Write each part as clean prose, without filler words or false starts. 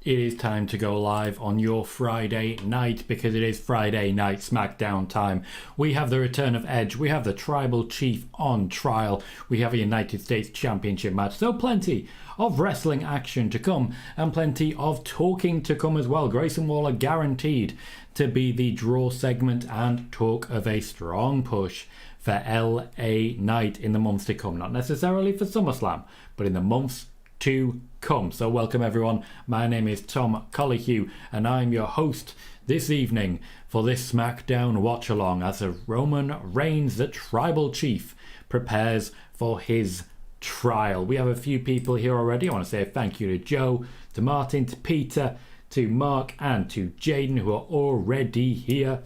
it is time to go live on your Friday night because it is Friday night Smackdown time. We have the return of Edge, we have the Tribal Chief on trial, we have a United States Championship match, so plenty of wrestling action to come and plenty of talking to come as well. Grayson Waller guaranteed to be the draw segment and talk of a strong push for LA Knight in the months to come. Not necessarily for SummerSlam, but in the months to come. So welcome everyone. My name is Tom Colohue and I'm your host this evening for this Smackdown watch along as a Roman Reigns, the Tribal Chief, prepares for his trial. We have a few people here already. I want to say thank you to Joe, to Martin, to Peter, to Mark and to Jaden who are already here.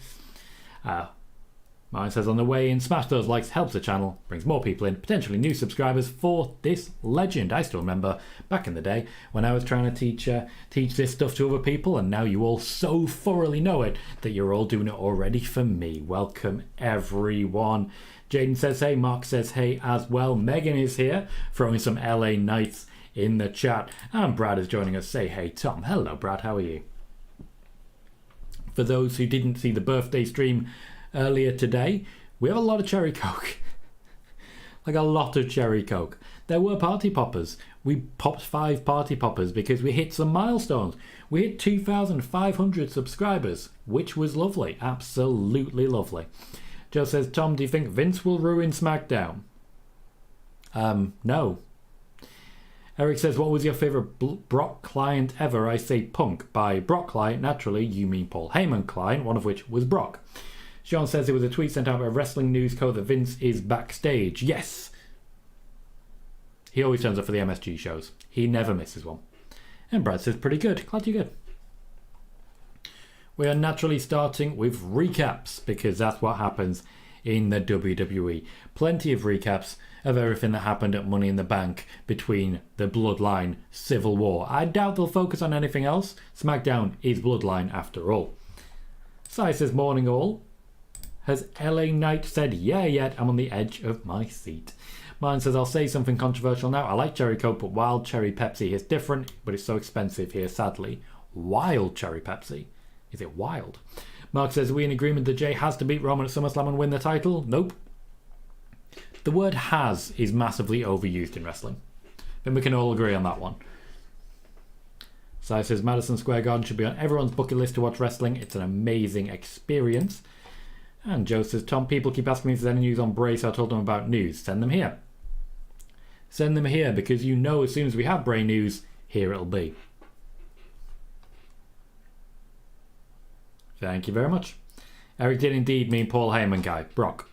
Mine says on the way in, smash those likes, helps the channel, brings more people in, potentially new subscribers for this legend. I still remember back in the day when I was trying to teach this stuff to other people, and now you all so thoroughly know it that you're all doing it already for me. Welcome everyone. Jaden says hey, Mark says hey as well. Megan is here throwing some LA Knights in the chat, and Brad is joining us. Say hey Tom. Hello Brad, how are you? For those who didn't see the birthday stream earlier today, we have a lot of cherry coke. Like a lot of cherry coke. There were party poppers. We popped 5 party poppers because we hit some milestones. We hit 2,500 subscribers, which was lovely. Absolutely lovely. Joe says, Tom, do you think Vince will ruin SmackDown? No. Eric says, what was your favourite Brock client ever? I say Punk. By Brock client, naturally, you mean Paul Heyman client, one of which was Brock. Sean says it was a tweet sent out by Wrestling News Co that Vince is backstage. Yes. He always turns up for the MSG shows. He never misses one. And Brad says pretty good. Glad you're good. We are naturally starting with recaps because that's what happens in the WWE. Plenty of recaps of everything that happened at Money in the Bank between the Bloodline Civil War. I doubt they'll focus on anything else. SmackDown is Bloodline after all. Sai says morning all. Has LA Knight said yeah yet? I'm on the edge of my seat. Mine says I'll say something controversial now. I like cherry coke, but wild cherry Pepsi is different, but it's so expensive here, sadly. Wild cherry Pepsi? Is it wild? Mark says, are we in agreement that Jay has to beat Roman at SummerSlam and win the title? Nope. The word has is massively overused in wrestling. Then we can all agree on that one. Sai says Madison Square Garden should be on everyone's bucket list to watch wrestling. It's an amazing experience. And Joe says, Tom, people keep asking me if there's any news on Bray, so I told them about news. Send them here. Send them here, because you know as soon as we have Bray news, here it'll be. Thank you very much. Eric did indeed mean Paul Heyman guy. Brock.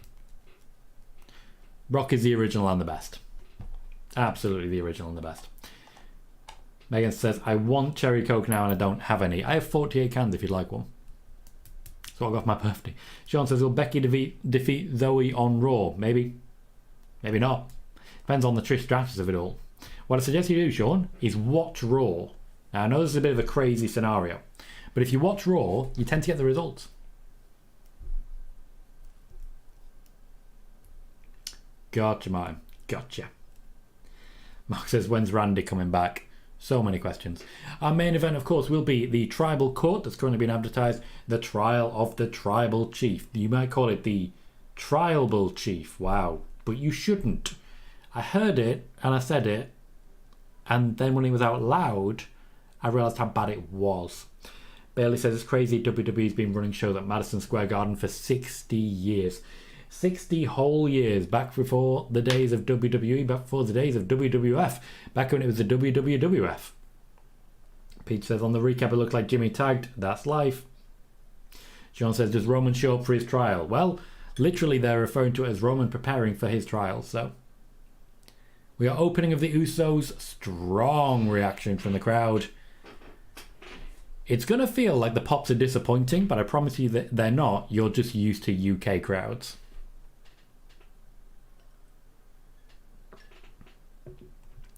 Brock is the original and the best. Absolutely the original and the best. Megan says, I want cherry coke now and I don't have any. I have 48 cans if you'd like one. So I got my birthday. Sean says, will Becky defeat Zoe on Raw? Maybe. Maybe not. Depends on the Trish Stratus of it all. What I suggest you do, Sean, is watch Raw. Now, I know this is a bit of a crazy scenario, but if you watch Raw, you tend to get the results. Gotcha, mine. Gotcha. Mark says, when's Randy coming back? So many questions. Our main event, of course, will be the Tribal Court that's currently been advertised. The Trial of the Tribal Chief. You might call it the Trialable Chief. Wow. But you shouldn't. I heard it and I said it. And then when it was out loud, I realised how bad it was. Bailey says it's crazy. WWE's been running shows at Madison Square Garden for 60 years. 60 whole years, back before the days of WWE, back before the days of WWF, back when it was the WWF. Pete says on the recap it looked like Jimmy tagged. That's life. Sean says, does Roman show up for his trial? Well, literally they're referring to it as Roman preparing for his trial. So we are opening of the Usos. Strong reaction from the crowd. It's going to feel like the pops are disappointing, but I promise you that they're not. You're just used to UK crowds.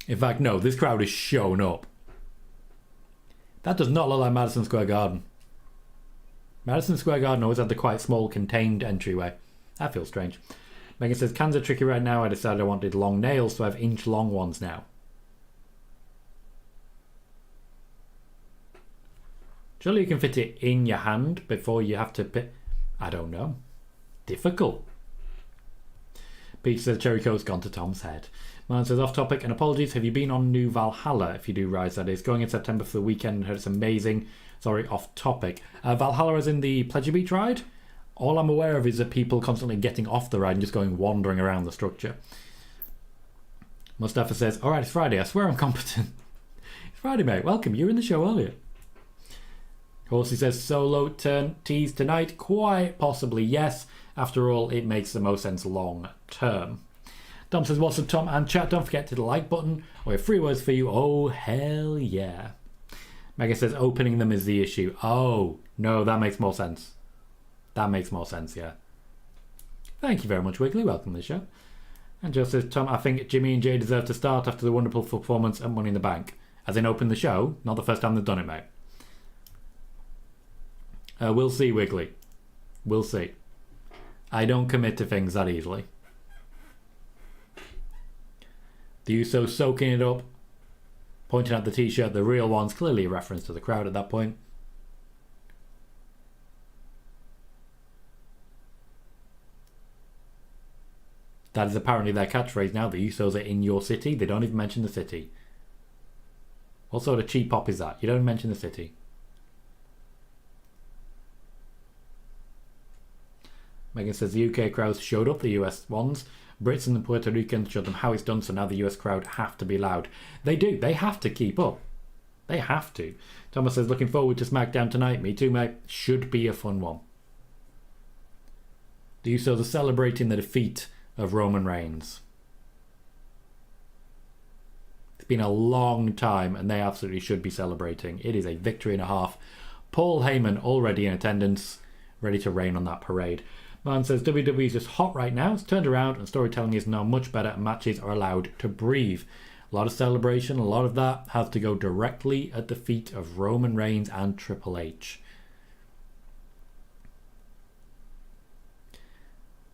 In fact, no, this crowd is shown up. That does not look like Madison Square Garden. Madison Square Garden always had the quite small, contained entryway. That feels strange. Megan says, cans are tricky right now. I decided I wanted long nails, so I have inch-long ones now. Surely you can fit it in your hand before you have to pick. I don't know. Difficult. Peach says Cherry Coat's gone to Tom's head. Man says off topic and apologies. Have you been on New Valhalla? If you do, Rise, that is. Going in September for the weekend and heard it's amazing. Sorry, off topic. Valhalla is in the Pleasure Beach ride. All I'm aware of is that people constantly getting off the ride and just going wandering around the structure. Mustafa says, alright, it's Friday. I swear I'm competent. It's Friday, mate. Welcome. You were in the show earlier. Horsey says, Solo turn tease tonight. Quite possibly, yes. After all, it makes the most sense long term. Tom says, what's up, Tom and chat? Don't forget to hit the like button. We have 3 words for you. Oh, hell yeah. Megan says, opening them is the issue. Oh, no, that makes more sense. That makes more sense, yeah. Thank you very much, Wiggly. Welcome to the show. And Joe says, Tom, I think Jimmy and Jay deserve to start after the wonderful performance at Money in the Bank. As in open the show, not the first time they've done it, mate. We'll see, Wiggly. We'll see. I don't commit to things that easily. The Usos soaking it up, pointing at the t-shirt, the real one's clearly a reference to the crowd at that point. That is apparently their catchphrase now. The Usos are in your city. They don't even mention the city. What sort of cheap pop is that? You don't mention the city. Megan says the UK crowds showed up, the US ones. Brits and the Puerto Ricans showed them how it's done, so now the US crowd have to be loud. They do. They have to keep up. They have to. Thomas says, looking forward to Smackdown tonight. Me too, mate. Should be a fun one. The Usos are celebrating the defeat of Roman Reigns. It's been a long time and they absolutely should be celebrating. It is a victory and a half. Paul Heyman already in attendance, ready to rain on that parade. Man says WWE is just hot right now. It's turned around and storytelling is now much better and matches are allowed to breathe. A lot of celebration, a lot of that has to go directly at the feet of Roman Reigns and Triple H.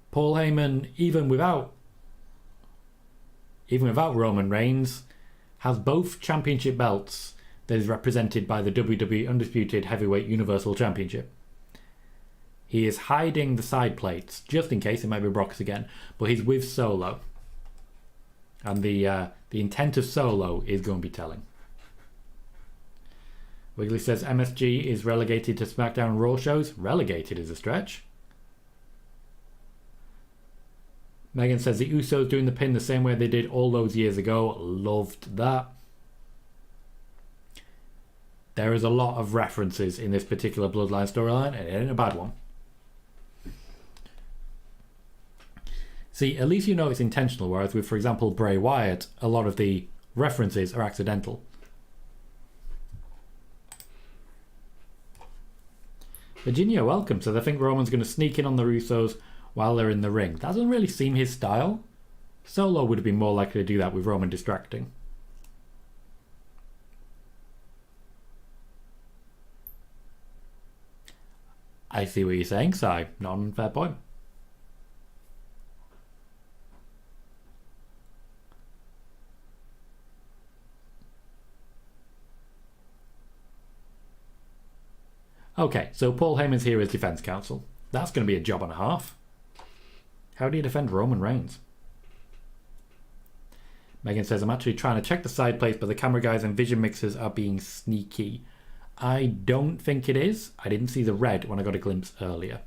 Paul Heyman, even without Roman Reigns, has both championship belts that is represented by the WWE Undisputed Heavyweight Universal Championship. He is hiding the side plates, just in case it might be Brock's again, but he's with Solo. And the intent of Solo is going to be telling. Wiggly says MSG is relegated to SmackDown Raw shows. Relegated is a stretch. Megan says the Usos doing the pin the same way they did all those years ago. Loved that. There is a lot of references in this particular Bloodline storyline, and it ain't a bad one. See, at least you know it's intentional, whereas with, for example, Bray Wyatt, a lot of the references are accidental. Virginia, welcome. So they think Roman's going to sneak in on the Usos while they're in the ring. That doesn't really seem his style. Solo would have been more likely to do that with Roman distracting. I see what you're saying, Si. Not an unfair point. Okay, so Paul Heyman's here as defense counsel. That's going to be a job and a half. How do you defend Roman Reigns? Megan says, I'm actually trying to check the side plates, but the camera guys and vision mixers are being sneaky. I don't think it is. I didn't see the red when I got a glimpse earlier.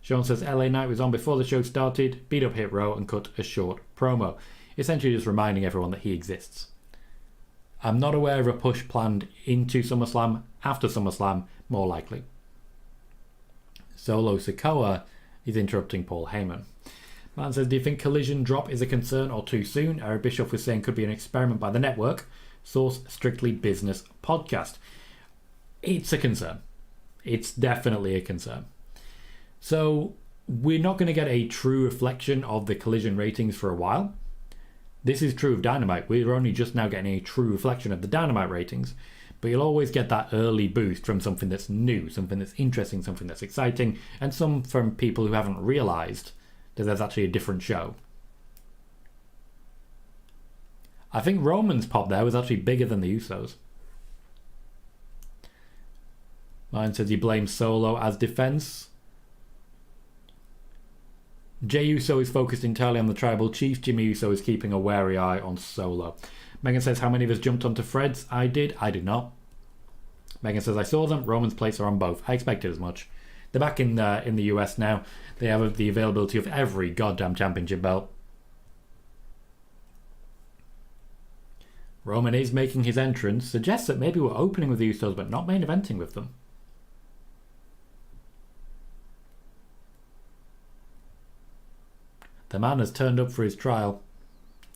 Sean says, LA Knight was on before the show started, beat up Hit Row and cut a short promo. Essentially just reminding everyone that he exists. I'm not aware of a push planned into SummerSlam. After SummerSlam, more likely. Solo Sikoa is interrupting Paul Heyman. Man says, do you think Collision drop is a concern or too soon? Eric Bischoff was saying could be an experiment by the network. Source, Strictly Business podcast. It's a concern. It's definitely a concern. So we're not going to get a true reflection of the Collision ratings for a while. This is true of Dynamite. We're only just now getting a true reflection of the Dynamite ratings. But you'll always get that early boost from something that's new, something that's interesting, something that's exciting, and some from people who haven't realised that there's actually a different show. I think Roman's pop there was actually bigger than the Usos. Ryan says he blames Solo as defense. Jey Uso is focused entirely on the tribal chief. Jimmy Uso is keeping a wary eye on Solo. Megan says, how many of us jumped onto Fred's? I did not. Megan says, I saw them. Roman's plates are on both. I expected as much. They're back in the US now. They have the availability of every goddamn championship belt. Roman is making his entrance. Suggests that maybe we're opening with the Usos but not main eventing with them. The man has turned up for his trial.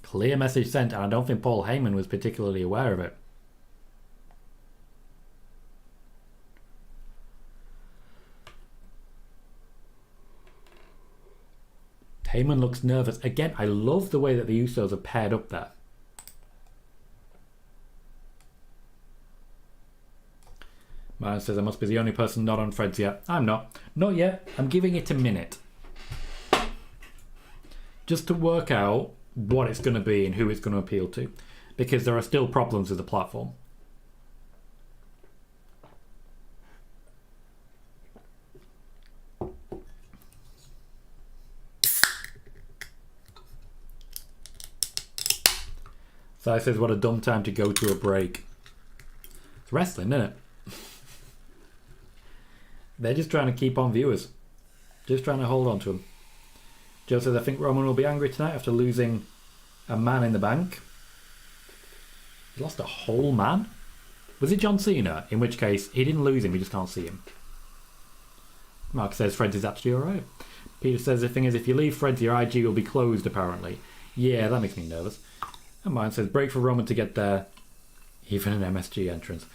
Clear message sent, and I don't think Paul Heyman was particularly aware of it. Heyman looks nervous. Again, I love the way that the Usos are paired up there. Myron says, I must be the only person not on Fred's yet. I'm not. Not yet. I'm giving it a minute. Just to work out what it's going to be and who it's going to appeal to. Because there are still problems with the platform. So I says, what a dumb time to go to a break. It's wrestling, isn't it? They're just trying to keep on viewers. Just trying to hold on to them. Joe says, I think Roman will be angry tonight after losing a man in the bank. He lost a whole man? Was it John Cena? In which case, he didn't lose him, we just can't see him. Mark says, Fred's is actually alright. Peter says, the thing is, if you leave Fred's, your IG will be closed, apparently. Yeah, that makes me nervous. And mine says, break for Roman to get there. Even an MSG entrance.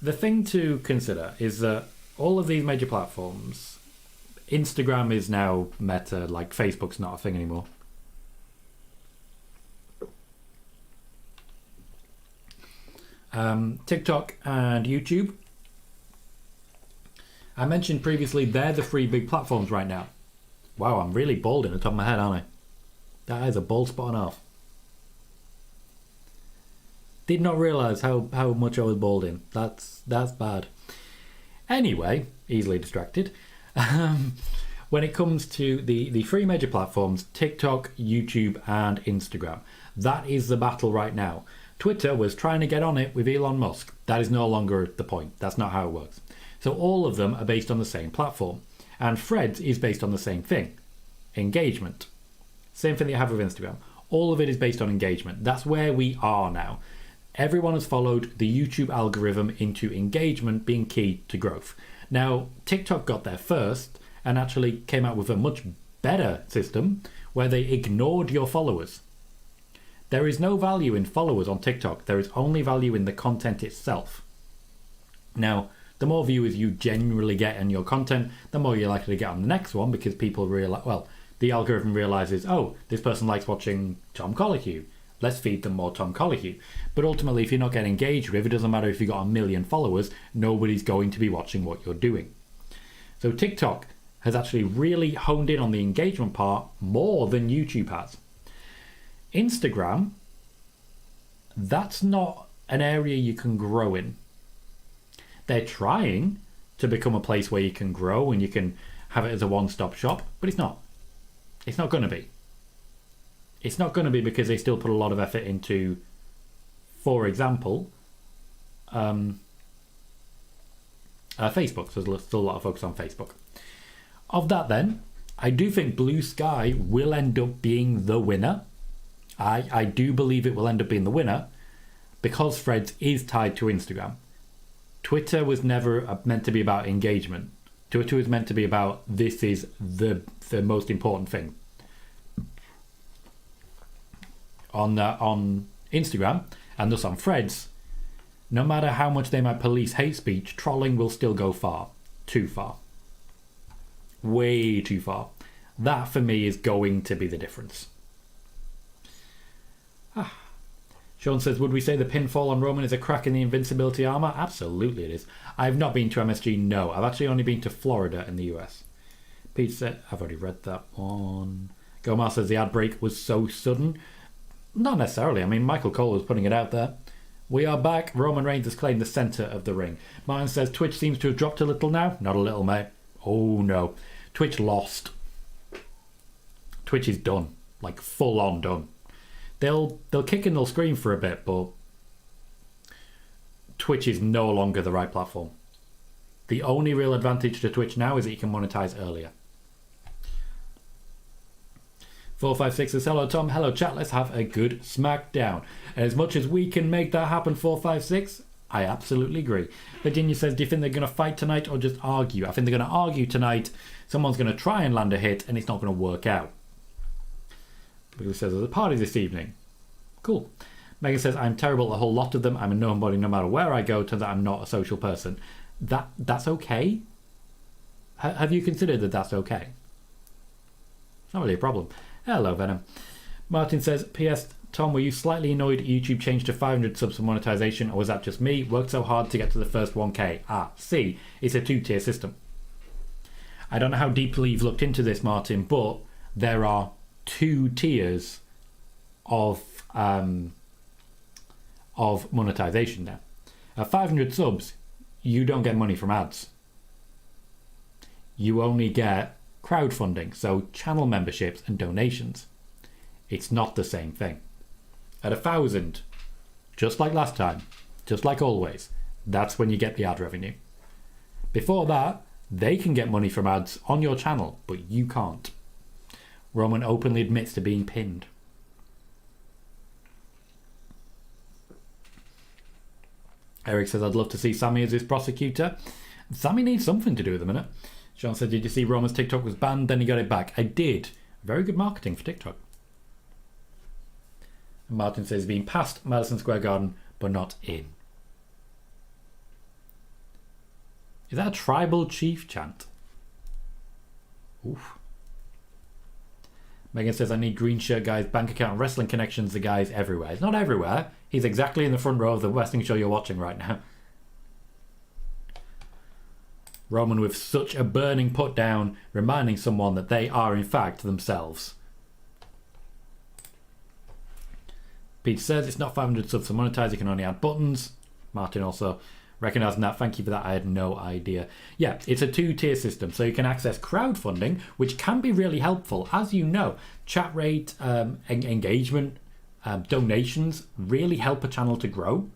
The thing to consider is that all of these major platforms, Instagram is now meta, like Facebook's not a thing anymore. TikTok and YouTube. I mentioned previously they're the three big platforms right now. Wow, I'm really bald in the top of my head, aren't I? That is a bald spot and a half. Did not realise how much I was balding. That's bad. Anyway, easily distracted. When it comes to the three major platforms, TikTok, YouTube, and Instagram, that is the battle right now. Twitter was trying to get on it with Elon Musk. That is no longer the point. That's not how it works. So all of them are based on the same platform. And Threads is based on the same thing. Engagement. Same thing that you have with Instagram. All of it is based on engagement. That's where we are now. Everyone has followed the YouTube algorithm into engagement being key to growth. Now, TikTok got there first and actually came out with a much better system where they ignored your followers. There is no value in followers on TikTok. There is only value in the content itself. Now, the more viewers you generally get in your content, the more you're likely to get on the next one because people realize, well, the algorithm realizes, oh, this person likes watching Tom Colohue. Let's feed them more Tom Colohue. But ultimately, if you're not getting engaged with, it doesn't matter if you've got 1 million followers, nobody's going to be watching what you're doing. So TikTok has actually really honed in on the engagement part more than YouTube has. Instagram, that's not an area you can grow in. They're trying to become a place where you can grow and you can have it as a one-stop shop, but it's not. It's not going to be. It's not going to be because they still put a lot of effort into, for example, Facebook. So there's still a lot of focus on Facebook. Of that then, I do think Blue Sky will end up being the winner. I do believe it will end up being the winner because Threads is tied to Instagram. Twitter was never meant to be about engagement. Twitter was meant to be about this is the most important thing. On Instagram and thus on Threads, no matter how much they might police hate speech, trolling will still go far. Too far. Way too far. That for me is going to be the difference. Sean says, would we say the pinfall on Roman is a crack in the invincibility armor? Absolutely it is. I've not been to MSG, no. I've actually only been to Florida in the US. Pete said, I've already read that one. Gomar says the ad break was so sudden. Not necessarily. I mean, Michael Cole was putting it out there. We are back. Roman Reigns has claimed the centre of the ring. Martin says Twitch seems to have dropped a little now. Not a little, mate. Oh, no. Twitch lost. Twitch is done. Like, full on done. They'll kick and they'll scream for a bit, but Twitch is no longer the right platform. The only real advantage to Twitch now is that you can monetize earlier. 456 says, hello Tom, hello chat, let's have a good Smackdown. And as much as we can make that happen, 456, I absolutely agree. Virginia says, do you think they're going to fight tonight or just argue? I think they're going to argue tonight. Someone's going to try and land a hit and it's not going to work out. Who says there's a party this evening. Cool. Megan says, I'm terrible at a whole lot of them. I'm a nobody no matter where I go. Turns out I'm not a social person. That's okay? Have you considered that that's okay? It's not really a problem. Hello, Venom. Martin says, P.S. Tom, were you slightly annoyed YouTube changed to 500 subs for monetization, or was that just me? Worked so hard to get to the first 1k. See, it's a two-tier system. I don't know how deeply you've looked into this, Martin, but there are 2 tiers of monetization now. At 500 subs, you don't get money from ads. You only get crowdfunding, so channel memberships and donations. It's not the same thing. At 1,000, just like last time, just like always, that's when you get the ad revenue. Before that, they can get money from ads on your channel, but you can't. Roman openly admits to being pinned. Eric says, I'd love to see Sammy as his prosecutor. Sammy needs something to do with the minute. Sean said, did you see Roman's TikTok was banned? Then he got it back. I did. Very good marketing for TikTok. And Martin says, being past Madison Square Garden, but not in. Is that a tribal chief chant? Oof. Megan says, I need green shirt guys, bank account, and wrestling connections. The guy's everywhere. He's not everywhere. He's exactly in the front row of the wrestling show you're watching right now. Roman with such a burning put down, reminding someone that they are in fact themselves. Peter says, it's not 500 subs to monetize, you can only add buttons. Martin also recognizing that, thank you for that, I had no idea. Yeah, it's a 2-tier system, so you can access crowdfunding, which can be really helpful. As you know, chat rate, engagement, donations really help a channel to grow.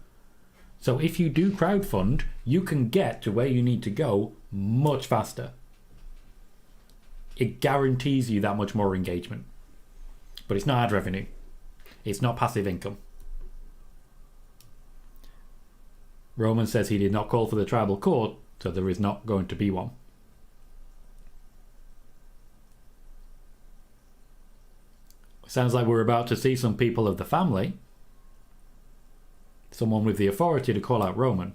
So if you do crowdfund, you can get to where you need to go much faster. It guarantees you that much more engagement. But it's not ad revenue. It's not passive income. Roman says he did not call for the tribal court, so there is not going to be one. Sounds like we're about to see some people of the family. Someone with the authority to call out Roman.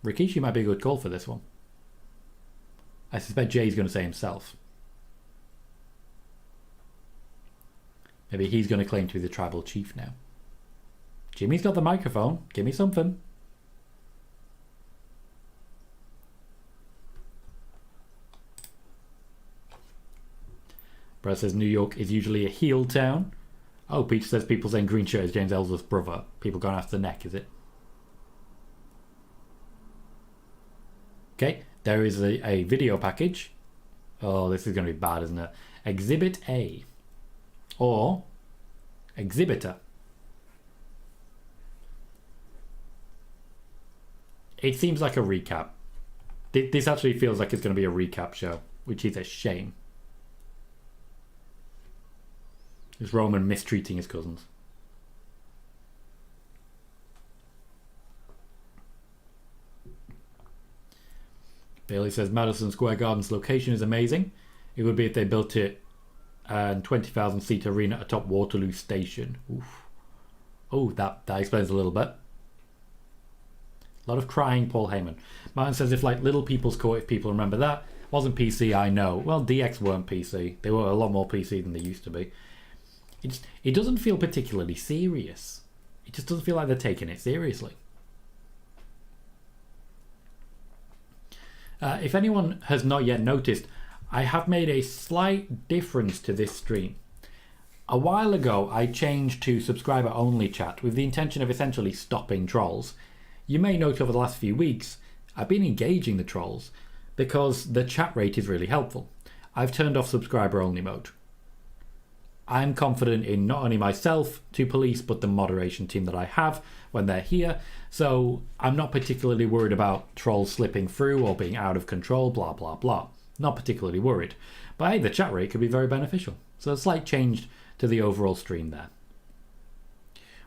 Rikishi might be a good call for this one. I suspect Jay's going to say himself. Maybe he's going to claim to be the tribal chief now. Jimmy's got the microphone. Give me something. Brad says New York is usually a heel town. Oh, Peter says people saying green shirt is James Ellsworth's brother. People going after the neck, is it? Okay, there is a video package. Oh, this is going to be bad, isn't it? Exhibit A. Or Exhibitor. It seems like a recap. This actually feels like it's going to be a recap show, which is a shame. Is Roman mistreating his cousins? Bailey says Madison Square Garden's location is amazing. It would be if they built it and 20,000 seat arena atop Waterloo Station. Oof. Oh, that explains a little bit. A lot of crying Paul Heyman. Martin says if like Little People's Court, if people remember that, wasn't PC, I know. Well, DX weren't PC. They were a lot more PC than they used to be. It doesn't feel particularly serious. It just doesn't feel like they're taking it seriously. If anyone has not yet noticed, I have made a slight difference to this stream. A while ago, I changed to subscriber-only chat with the intention of essentially stopping trolls. You may note over the last few weeks, I've been engaging the trolls because the chat rate is really helpful. I've turned off subscriber-only mode. I'm confident in not only myself to police, but the moderation team that I have when they're here. So I'm not particularly worried about trolls slipping through or being out of control, blah, blah, blah. Not particularly worried. But hey, the chat rate could be very beneficial. So a slight change to the overall stream there.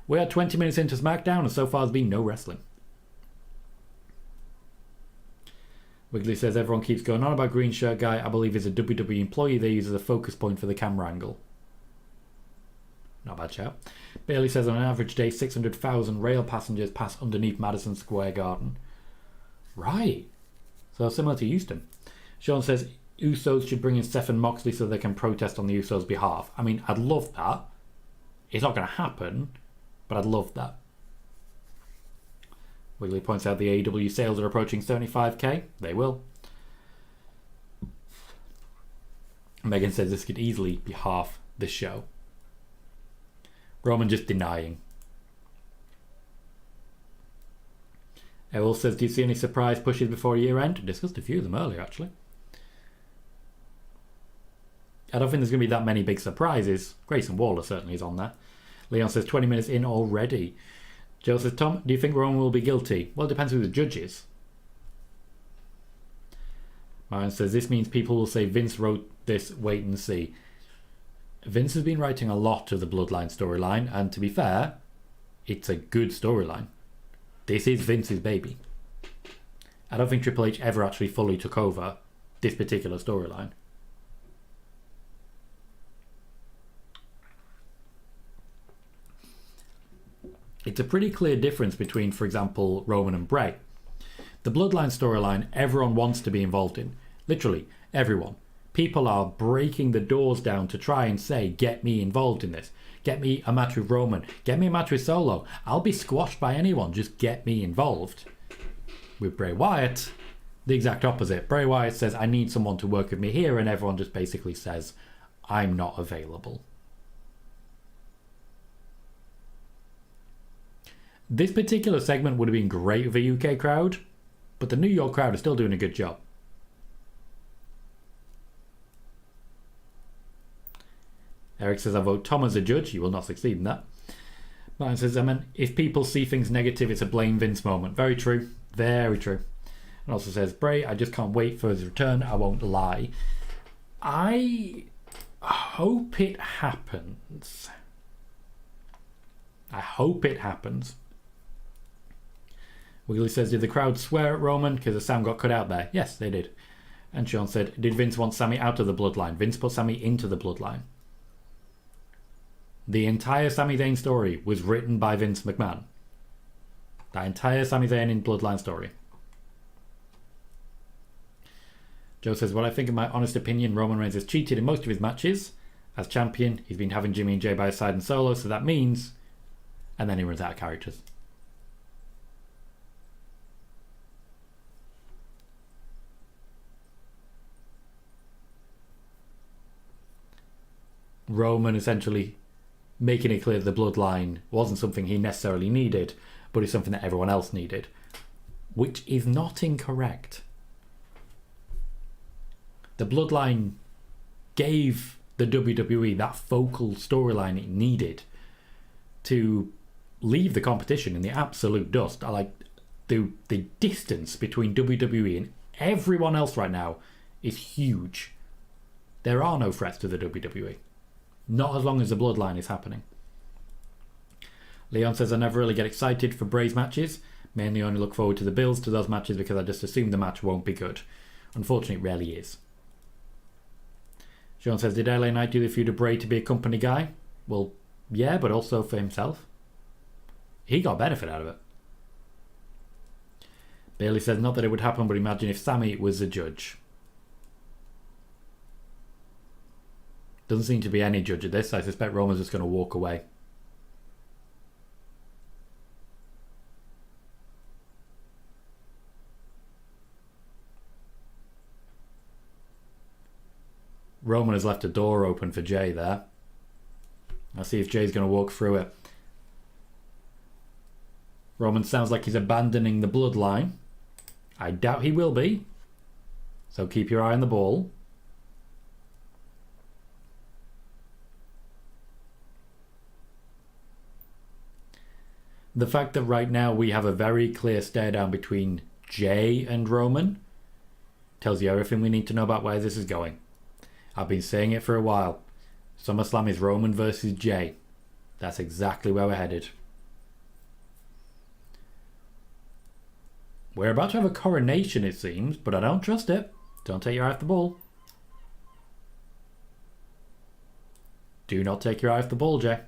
We are 20 minutes into Smackdown and so far there's been no wrestling. Wiggly says everyone keeps going on about green shirt guy. I believe is a WWE employee they use as a focus point for the camera angle. Not a bad shout. Bailey says on an average day 600,000 rail passengers pass underneath Madison Square Garden. Right. So similar to Houston. Sean says Usos should bring in Seth and Moxley so they can protest on the Usos' behalf. I mean, I'd love that. It's not going to happen, but I'd love that. Wiggly points out the AEW sales are approaching 75k. They will. Megan says this could easily be half this show. Roman just denying. Errol says, do you see any surprise pushes before year end? Discussed a few of them earlier, actually. I don't think there's going to be that many big surprises. Grayson Waller certainly is on there. Leon says 20 minutes in already. Joe says, Tom, do you think Roman will be guilty? Well, it depends who the judge is. Ryan says, this means people will say Vince wrote this, wait and see. Vince has been writing a lot of the Bloodline storyline, and to be fair, it's a good storyline. This is Vince's baby. I don't think Triple H ever actually fully took over this particular storyline. It's a pretty clear difference between, for example, Roman and Bray. The Bloodline storyline, everyone wants to be involved in. Literally, everyone. People are breaking the doors down to try and say, get me involved in this. Get me a match with Roman. Get me a match with Solo. I'll be squashed by anyone. Just get me involved. With Bray Wyatt, the exact opposite. Bray Wyatt says, I need someone to work with me here, and everyone just basically says, I'm not available. This particular segment would have been great with a UK crowd, but the New York crowd is still doing a good job. Eric says, I vote Tom as a judge. You will not succeed in that. Martin says, I mean, if people see things negative, it's a blame Vince moment. Very true. Very true. And also says, Bray, I just can't wait for his return. I won't lie. I hope it happens. I hope it happens. Wiggly says, did the crowd swear at Roman because the sound got cut out there? Yes, they did. And Sean said, did Vince want Sammy out of the Bloodline? Vince put Sammy into the Bloodline. The entire Sami Zayn story was written by Vince McMahon. That entire Sami Zayn in Bloodline story. Joe says, well, I think in my honest opinion, Roman Reigns has cheated in most of his matches. As champion, he's been having Jimmy and Jay by his side and Solo, so that means... And then he runs out of characters. Roman essentially making it clear that the Bloodline wasn't something he necessarily needed, but it's something that everyone else needed. Which is not incorrect. The Bloodline gave the WWE that focal storyline it needed to leave the competition in the absolute dust. I like the distance between WWE and everyone else right now is huge. There are no threats to the WWE. Not as long as the Bloodline is happening. Leon says, I never really get excited for Bray's matches. Mainly only look forward to the builds to those matches because I just assume the match won't be good. Unfortunately, it rarely is. Sean says, did LA Knight do the feud of Bray to be a company guy? Well, yeah, but also for himself. He got benefit out of it. Bailey says, not that it would happen, but imagine if Sammy was the judge. Doesn't seem to be any judge of this. I suspect Roman's just going to walk away. Roman has left a door open for Jay there. I'll see if Jay's going to walk through it. Roman sounds like he's abandoning the bloodline. I doubt he will be. So keep your eye on the ball. The fact that right now we have a very clear stare down between Jay and Roman tells you everything we need to know about where this is going. I've been saying it for a while. SummerSlam is Roman versus Jay. That's exactly where we're headed. We're about to have a coronation, it seems, but I don't trust it. Don't take your eye off the ball. Do not take your eye off the ball, Jay.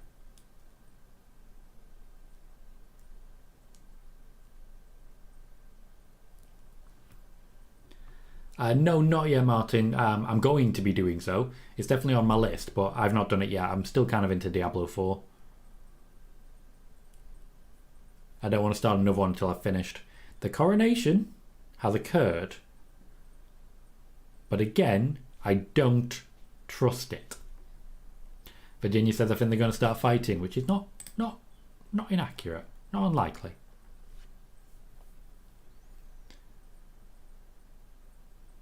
No, not yet, Martin. I'm going to be doing so. It's definitely on my list, but I've not done it yet. I'm still kind of into Diablo 4. I don't want to start another one until I've finished. The coronation has occurred. But again, I don't trust it. Virginia says I think they're going to start fighting, which is not inaccurate. Not unlikely.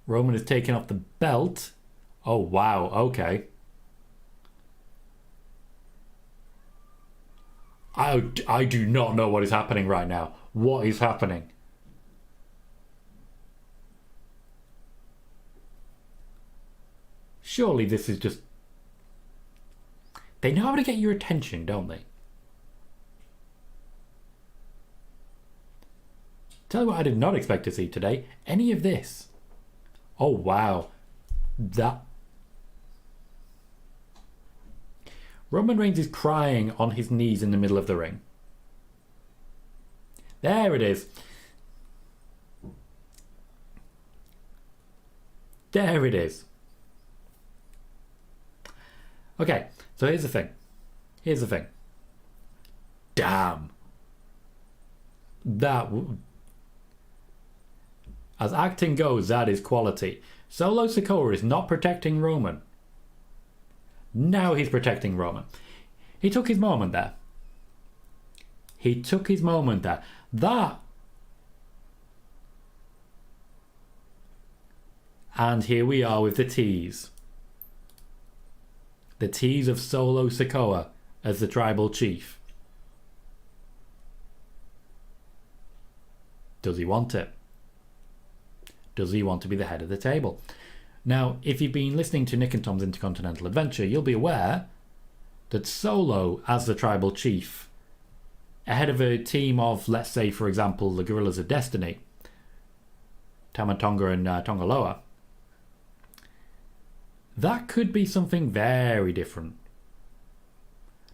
Roman has taken off the belt. Oh, wow. Okay. I do not know what is happening right now. What is happening? Surely this is just... They know how to get your attention, don't they? Tell you what I did not expect to see today. Any of this. Oh, wow. That... Roman Reigns is crying on his knees in the middle of the ring. There it is. There it is. Okay, so here's the thing. Here's the thing. Damn. That... As acting goes, that is quality. Solo Sikoa is not protecting Roman. Now he's protecting Roman. He took his moment there. He took his moment there. That... And here we are with the tease. The tease of Solo Sikoa as the tribal chief. Does he want it? Does he want to be the head of the table? Now, if you've been listening to Nick and Tom's Intercontinental Adventure, you'll be aware that Solo, as the tribal chief, ahead of a team of, let's say, for example, the Gorillas of Destiny, Tama Tonga and Tonga Loa, that could be something very different.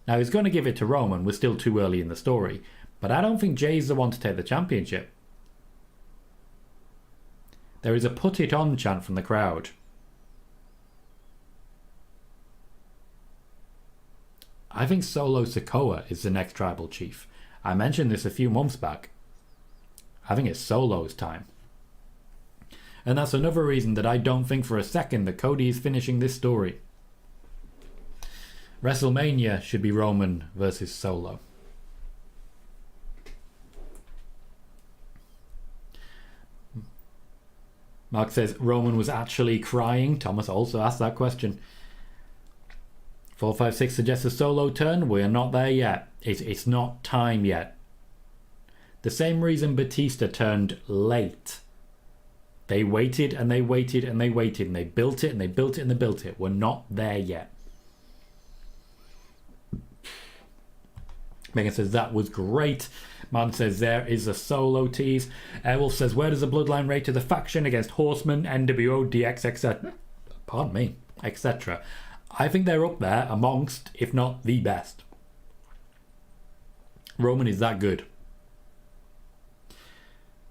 Now, he's going to give it to Roman. We're still too early in the story. But I don't think Jay's the one to take the championship. There is a put it on chant from the crowd. I think Solo Sikoa is the next tribal chief. I mentioned this a few months back. I think it's Solo's time. And that's another reason that I don't think for a second that Cody is finishing this story. WrestleMania should be Roman versus Solo. Mark says Roman was actually crying. Thomas also asked that question. 456 suggests a Solo turn. We're not there yet. It's not time yet. The same reason Batista turned late. They waited and they waited and they waited and they built it and they built it and they built it. We're not there yet. Megan says that was great. Martin says there is a Solo tease. Airwolf says where does the bloodline rate to the faction against Horsemen, NWO, DX, etc. Pardon me, etc. I think they're up there amongst, if not the best. Roman is that good.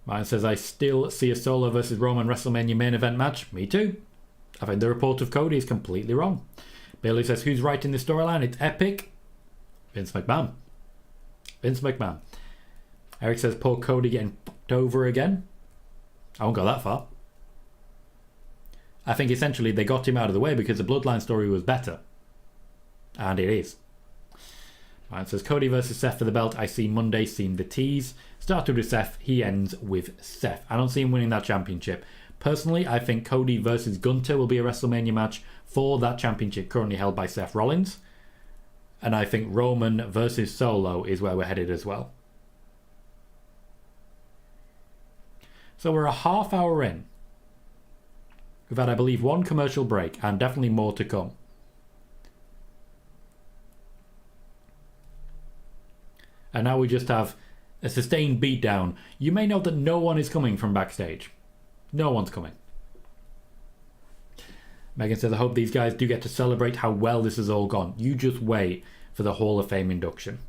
Martin says I still see a Solo versus Roman WrestleMania main event match. Me too. I think the report of Cody is completely wrong. Bailey says who's writing this storyline? It's epic. Vince McMahon. Vince McMahon. Eric says poor Cody getting fucked over again. I won't go that far. I think essentially they got him out of the way because the Bloodline story was better. And it is. Right, says Cody versus Seth for the belt. I see Monday seemed the tease. Started with Seth, he ends with Seth. I don't see him winning that championship. Personally, I think Cody versus Gunter will be a WrestleMania match for that championship currently held by Seth Rollins. And I think Roman versus Solo is where we're headed as well. So we're a half hour in. We've had, I believe, one commercial break and definitely more to come. And now we just have a sustained beatdown. You may note that no one is coming from backstage. No one's coming. Megan says, I hope these guys do get to celebrate how well this has all gone. You just wait for the Hall of Fame induction.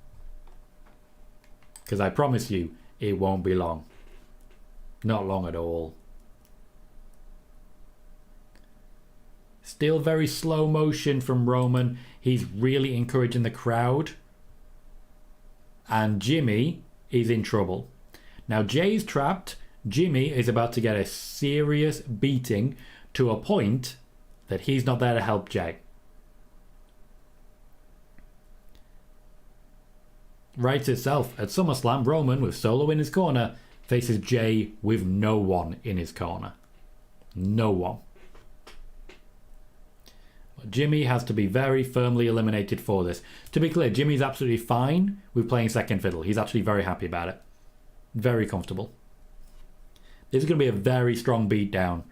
Because I promise you, it won't be long. Not long at all. Still very slow motion from Roman. He's really encouraging the crowd. And Jimmy is in trouble. Now Jay's trapped. Jimmy is about to get a serious beating to a point that he's not there to help Jay. Writes itself. At SummerSlam, Roman, with Solo in his corner, faces Jay with no one in his corner. No one. Jimmy has to be very firmly eliminated for this. To be clear, Jimmy's absolutely fine with playing second fiddle. He's actually very happy about it. Very comfortable. This is going to be a very strong beatdown.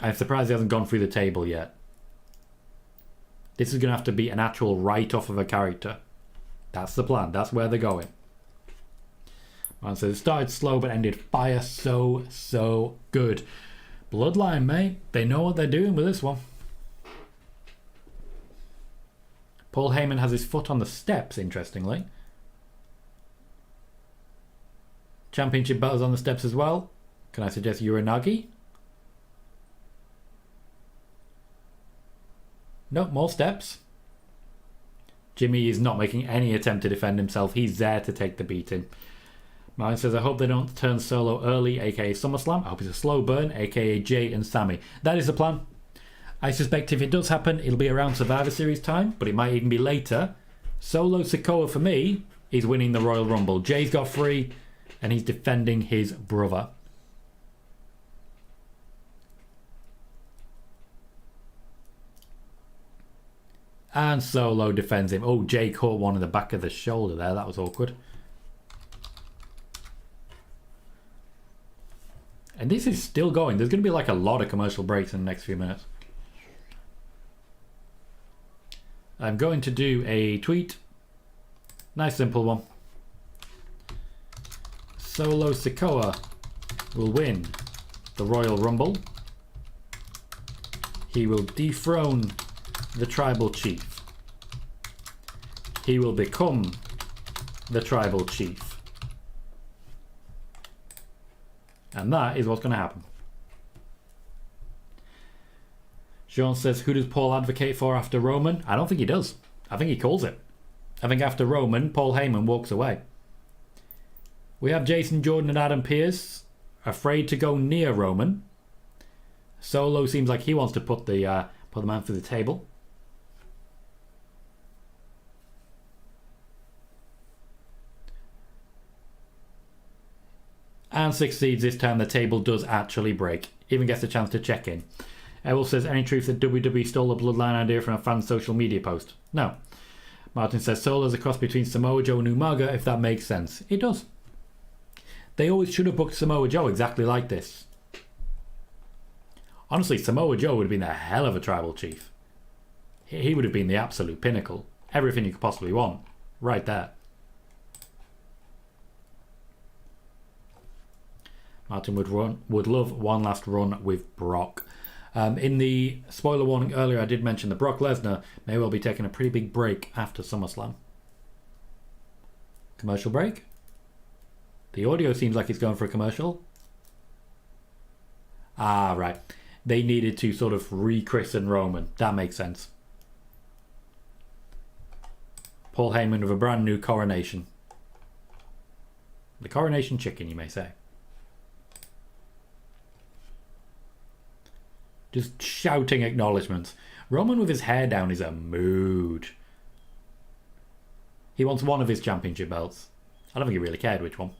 I'm surprised he hasn't gone through the table yet. This is going to have to be an actual write-off of a character. That's the plan. That's where they're going. And so it started slow but ended fire. So good. Bloodline, mate. They know what they're doing with this one. Paul Heyman has his foot on the steps, interestingly. Championship belts on the steps as well. Can I suggest Uranagi? Nope, more steps. Jimmy is not making any attempt to defend himself. He's there to take the beating. Martin says, I hope they don't turn Solo early, aka SummerSlam. I hope it's a slow burn, aka Jay and Sammy. That is the plan. I suspect if it does happen, it'll be around Survivor Series time, but it might even be later. Solo Sikoa, for me, is winning the Royal Rumble. Jay's got 3, and he's defending his brother. And Solo defends him. Oh, Jay caught one in the back of the shoulder there. That was awkward. And this is still going. There's going to be like a lot of commercial breaks in the next few minutes. I'm going to do a tweet. Nice simple one. Solo Sikoa will win the Royal Rumble. He will dethrone the Tribal Chief. He will become the Tribal Chief. And that is what's going to happen. Sean says, who does Paul advocate for after Roman? I don't think he does. I think he calls it. I think after Roman, Paul Heyman walks away. We have Jason Jordan and Adam Pearce afraid to go near Roman. Solo seems like he wants to put the man through the table. And succeeds this time. The table does actually break. Even gets a chance to check in. Errol says, any truth that WWE stole the Bloodline idea from a fan's social media post? No. Martin says, Solo's a cross between Samoa Joe and Umaga, if that makes sense. It does. They always should have booked Samoa Joe exactly like this. Honestly, Samoa Joe would have been a hell of a tribal chief. He would have been the absolute pinnacle. Everything you could possibly want. Right there. Martin would love one last run with Brock. In the spoiler warning earlier, I did mention that Brock Lesnar may well be taking a pretty big break after SummerSlam. Commercial break. The audio seems like it's going for a commercial. Ah, right. They needed to sort of re-christen Roman. That makes sense. Paul Heyman with a brand new coronation. The coronation chicken, you may say. Just shouting acknowledgements. Roman with his hair down is a mood. He wants one of his championship belts. I don't think he really cared which one.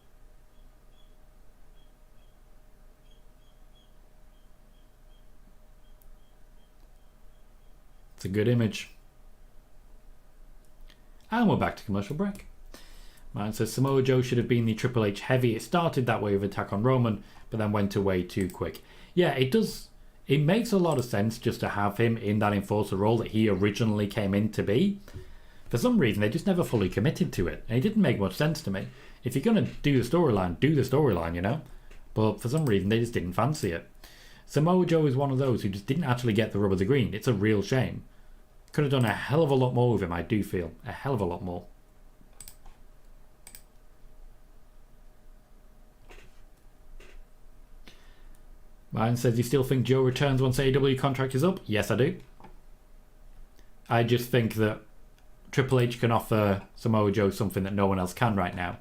It's a good image. And we're back to commercial break. Mine says Samoa Joe should have been the Triple H heavy. It started that way with attack on Roman, but then went away too quick. Yeah, it does. It makes a lot of sense just to have him in that enforcer role that he originally came in to be. For some reason, they just never fully committed to it. And it didn't make much sense to me. If you're going to do the storyline, you know? But for some reason, they just didn't fancy it. Samoa Joe is one of those who just didn't actually get the rub of the green. It's a real shame. Could have done a hell of a lot more with him, I do feel. A hell of a lot more. Ryan says, you still think Joe returns once AEW contract is up? Yes, I do. I just think that Triple H can offer Samoa Joe something that no one else can right now.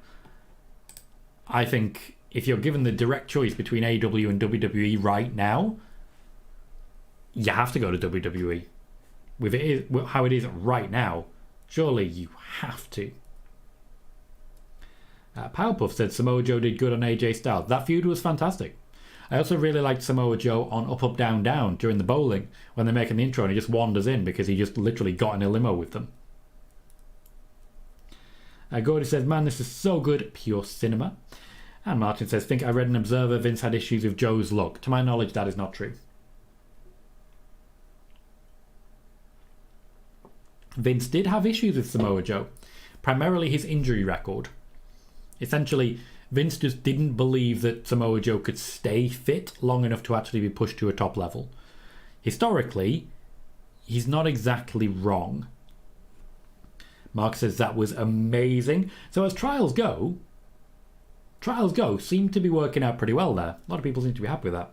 I think if you're given the direct choice between AEW and WWE right now, you have to go to WWE. With how it is right now, surely you have to. Powerpuff said Samoa Joe did good on AJ Styles. That feud was fantastic. I also really liked Samoa Joe on Up Up Down Down during the bowling when they're making the intro and he just wanders in because he just literally got in a limo with them. Gordy says, man, this is so good, pure cinema. And Martin says, think I read an Observer Vince had issues with Joe's look. To my knowledge, that is not true. Vince did have issues with Samoa Joe, primarily his injury record. Essentially, Vince just didn't believe that Samoa Joe could stay fit long enough to actually be pushed to a top level. Historically, he's not exactly wrong. Mark says that was amazing. So as trials go, seem to be working out pretty well there. A lot of people seem to be happy with that.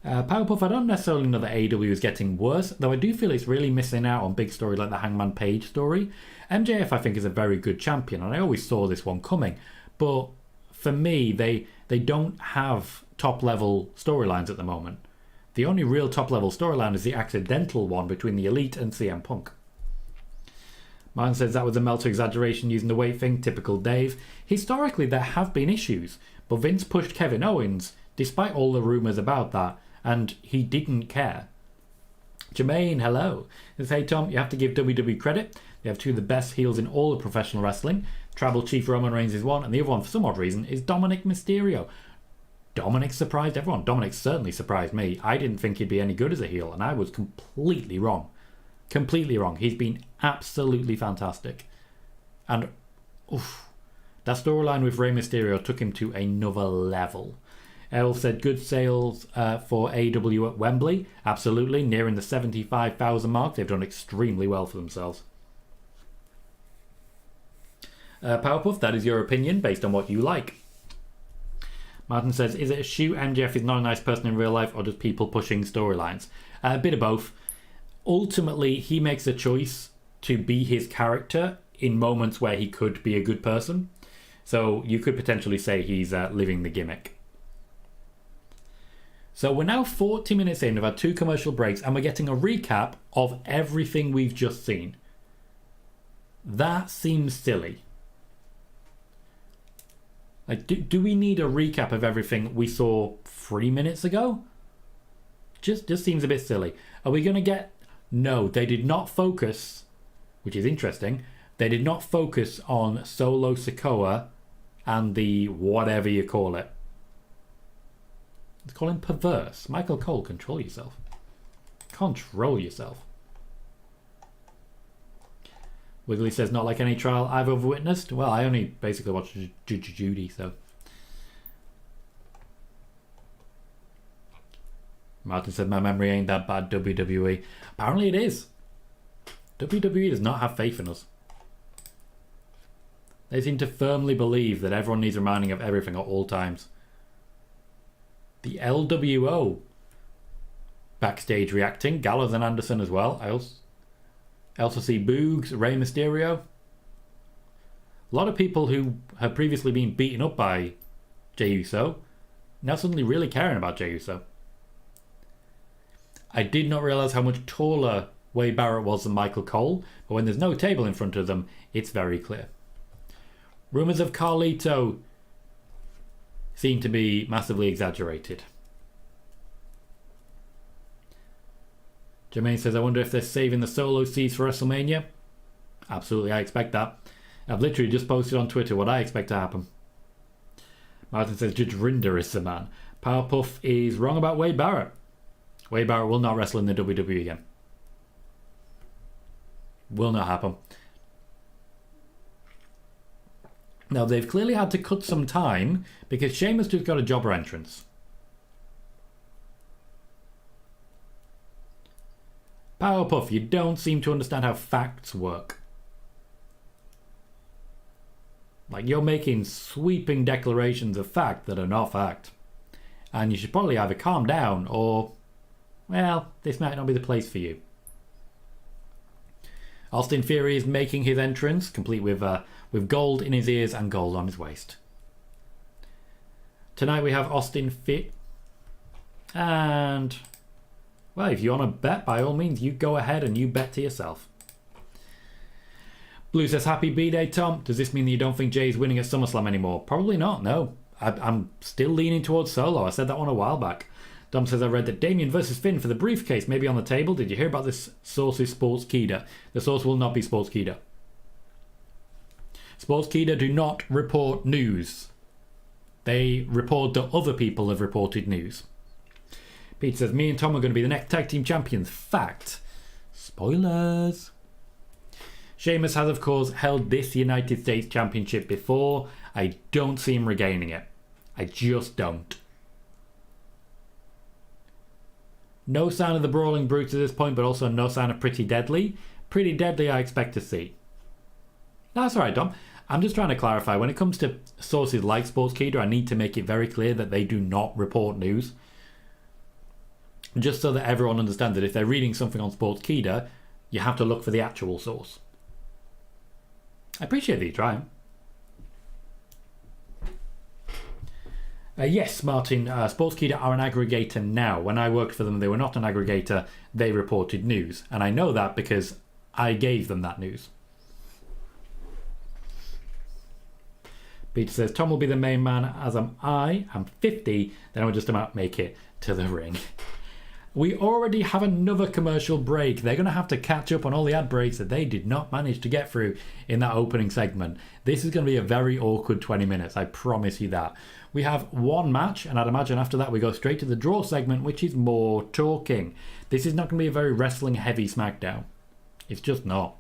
Powerpuff, I don't necessarily know that AEW is getting worse, though I do feel it's really missing out on big story like the Hangman Page story. MJF, I think, is a very good champion, and I always saw this one coming. But for me, they don't have top-level storylines at the moment. The only real top-level storyline is the accidental one between the Elite and CM Punk. Martin says that was a Meltzer exaggeration using the weight thing, typical Dave. Historically, there have been issues, but Vince pushed Kevin Owens, despite all the rumours about that, and he didn't care. Jermaine, hello. He says, hey Tom, you have to give WWE credit. They have two of the best heels in all of professional wrestling. Tribal Chief Roman Reigns is one, and the other one, for some odd reason, is Dominic Mysterio. Dominic surprised everyone. Dominic certainly surprised me. I didn't think he'd be any good as a heel, and I was completely wrong. Completely wrong. He's been absolutely fantastic. And, that storyline with Rey Mysterio took him to another level. Elle said good sales for AEW at Wembley. Absolutely. Nearing the 75,000 mark. They've done extremely well for themselves. Powerpuff, that is your opinion based on what you like. Martin says, is it a shoe MJF is not a nice person in real life or just people pushing storylines? A bit of both. Ultimately, he makes a choice to be his character in moments where he could be a good person. So you could potentially say he's living the gimmick. So we're now 40 minutes in, we've had 2 commercial breaks, and we're getting a recap of everything we've just seen. That seems silly. Like, do we need a recap of everything we saw 3 minutes ago? Just seems a bit silly. Are we going to get... No, they did not focus, which is interesting, they did not focus on Solo Sikoa and the whatever you call it. Let's call him perverse. Michael Cole, control yourself. Control yourself. Wiggly says, not like any trial I've ever witnessed. Well, I only basically watched Judge Judy, so. Martin said, my memory ain't that bad, WWE. Apparently it is. WWE does not have faith in us. They seem to firmly believe that everyone needs reminding of everything at all times. The LWO backstage reacting. Gallows and Anderson as well. I also see Boogs, Rey Mysterio. A lot of people who have previously been beaten up by Jey Uso now suddenly really caring about Jey Uso. I did not realise how much taller Wade Barrett was than Michael Cole, but when there's no table in front of them, it's very clear. Rumours of Carlito seem to be massively exaggerated. Jermaine says, I wonder if they're saving the solo seeds for WrestleMania. Absolutely, I expect that. I've literally just posted on Twitter what I expect to happen. Martin says, Judge Rinder is the man. Powerpuff is wrong about Wade Barrett. Wade Barrett will not wrestle in the WWE again. Will not happen. Now, they've clearly had to cut some time because Sheamus just got a jobber entrance. Powerpuff, you don't seem to understand how facts work. Like, you're making sweeping declarations of fact that are not fact. And you should probably either calm down or, well, this might not be the place for you. Austin Theory is making his entrance, complete with gold in his ears and gold on his waist. Tonight we have Austin Fit. And, well, if you want to bet, by all means, you go ahead and you bet to yourself. Blue says, happy B-Day, Tom. Does this mean that you don't think Jay is winning at SummerSlam anymore? Probably not, no. I'm still leaning towards Solo. I said that one a while back. Dom says, I read that Damien versus Finn for the briefcase may be on the table. Did you hear about this source's Sportskeeda? The source will not be Sportskeeda. Sportskeeda do not report news. They report that other people have reported news. Pete says, me and Tom are going to be the next tag team champions. Fact. Spoilers. Sheamus has, of course, held this United States Championship before. I don't see him regaining it. I just don't. No sign of the Brawling Brutes at this point, but also no sign of Pretty Deadly. Pretty Deadly I expect to see. That's alright, Dom. I'm just trying to clarify. When it comes to sources like Sportskeeda, I need to make it very clear that they do not report news. Just so that everyone understands that if they're reading something on Sportskeeda, you have to look for the actual source. I appreciate that you're trying. Yes, Martin, Sportskeeda are an aggregator now. When I worked for them, they were not an aggregator. They reported news. And I know that because I gave them that news. Peter says, Tom will be the main man as am I. I'm 50. Then I will just about make it to the ring. We already have another commercial break. They're going to have to catch up on all the ad breaks that they did not manage to get through in that opening segment. This is going to be a very awkward 20 minutes. I promise you that. We have one match, and I'd imagine after that we go straight to the draw segment, which is more talking. This is not going to be a very wrestling-heavy SmackDown. It's just not.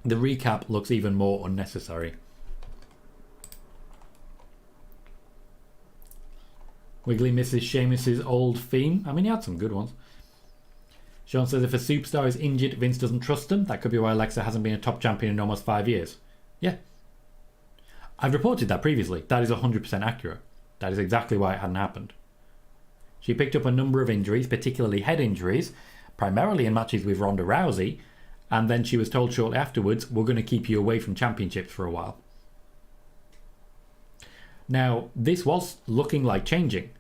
The recap looks even more unnecessary. Wiggly misses Sheamus's old theme. I mean, he had some good ones. Sean says if a superstar is injured, Vince doesn't trust them. That could be why Alexa hasn't been a top champion in almost 5 years. Yeah. I've reported that previously. That is 100% accurate. That is exactly why it hadn't happened. She picked up a number of injuries, particularly head injuries, primarily in matches with Ronda Rousey, and then she was told shortly afterwards, we're going to keep you away from championships for a while. Now, this was looking like changing.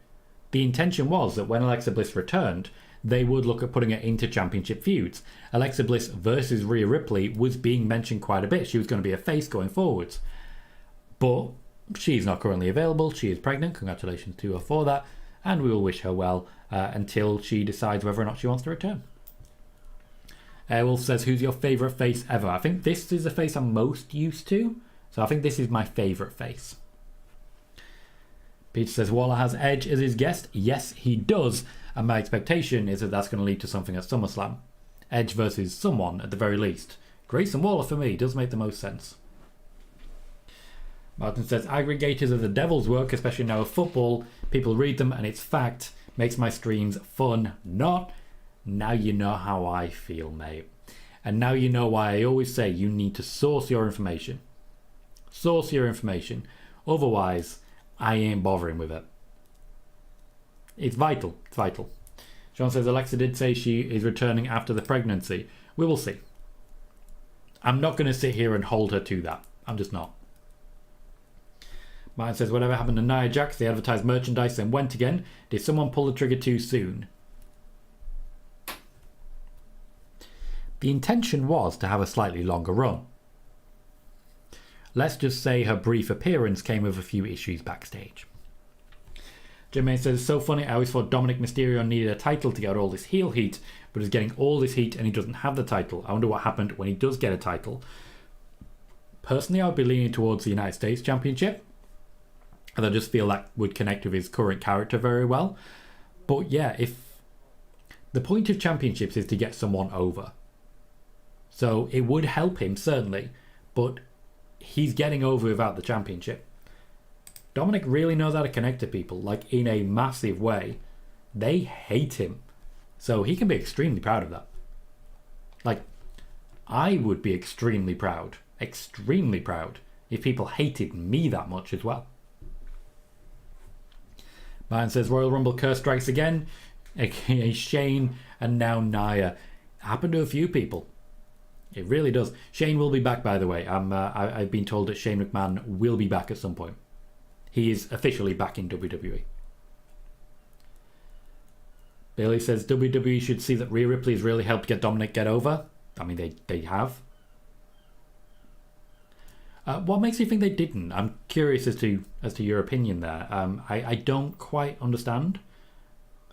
The intention was that when Alexa Bliss returned, they would look at putting her into championship feuds. Alexa Bliss versus Rhea Ripley was being mentioned quite a bit. She was going to be a face going forwards. But she's not currently available. She is pregnant. Congratulations to her for that. And we will wish her well until she decides whether or not she wants to return. Wolf says, who's your favourite face ever? I think this is the face I'm most used to. So I think this is my favourite face. Peter says, Waller has Edge as his guest. Yes, he does. And my expectation is that that's going to lead to something at SummerSlam. Edge versus someone at the very least. Grayson Waller for me does make the most sense. Martin says, aggregators are the devil's work, especially now with football. People read them and it's fact. Makes my streams fun. Not. Now you know how I feel, mate. And now you know why I always say you need to source your information. Source your information. Otherwise, I ain't bothering with it. It's vital. It's vital. Sean says Alexa did say she is returning after the pregnancy. We will see. I'm not going to sit here and hold her to that. I'm just not. Martin says, whatever happened to Nia Jax? They advertised merchandise and went again. Did someone pull the trigger too soon? The intention was to have a slightly longer run. Let's just say her brief appearance came with a few issues backstage. Jermaine says, it's so funny, I always thought Dominic Mysterio needed a title to get all this heel heat, but he's getting all this heat and he doesn't have the title. I wonder what happened when he does get a title. Personally, I would be leaning towards the United States Championship, and I just feel that would connect with his current character very well. But yeah, if the point of championships is to get someone over, so it would help him, certainly, but he's getting over without the championship. Dominic really knows how to connect to people, like in a massive way. They hate him. So he can be extremely proud of that. Like, I would be extremely proud, if people hated me that much as well. Martin says, Royal Rumble curse strikes again, aka Shane and now Nia. Happened to a few people. It really does. Shane will be back, by the way. I've been told that Shane McMahon will be back at some point. He is officially back in WWE. Bailey says WWE should see that Rhea Ripley has really helped Dominic get over. I mean, they have. What makes you think they didn't? I'm curious as to your opinion there. I don't quite understand.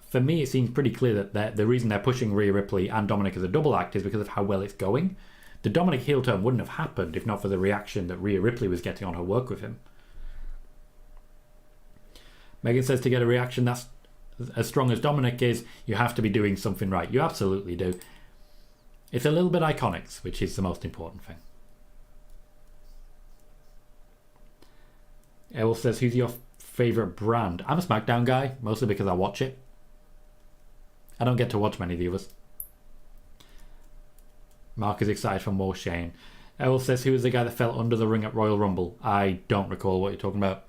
For me, it seems pretty clear that the reason they're pushing Rhea Ripley and Dominic as a double act is because of how well it's going. The Dominic heel turn wouldn't have happened if not for the reaction that Rhea Ripley was getting on her work with him. Megan says to get a reaction that's as strong as Dominic is, you have to be doing something right. You absolutely do. It's a little bit iconic, which is the most important thing. Errol says, who's your favourite brand? I'm a Smackdown guy, mostly because I watch it. I don't get to watch many of the others. Mark is excited for more Shane. Errol says, who was the guy that fell under the ring at Royal Rumble? I don't recall what you're talking about.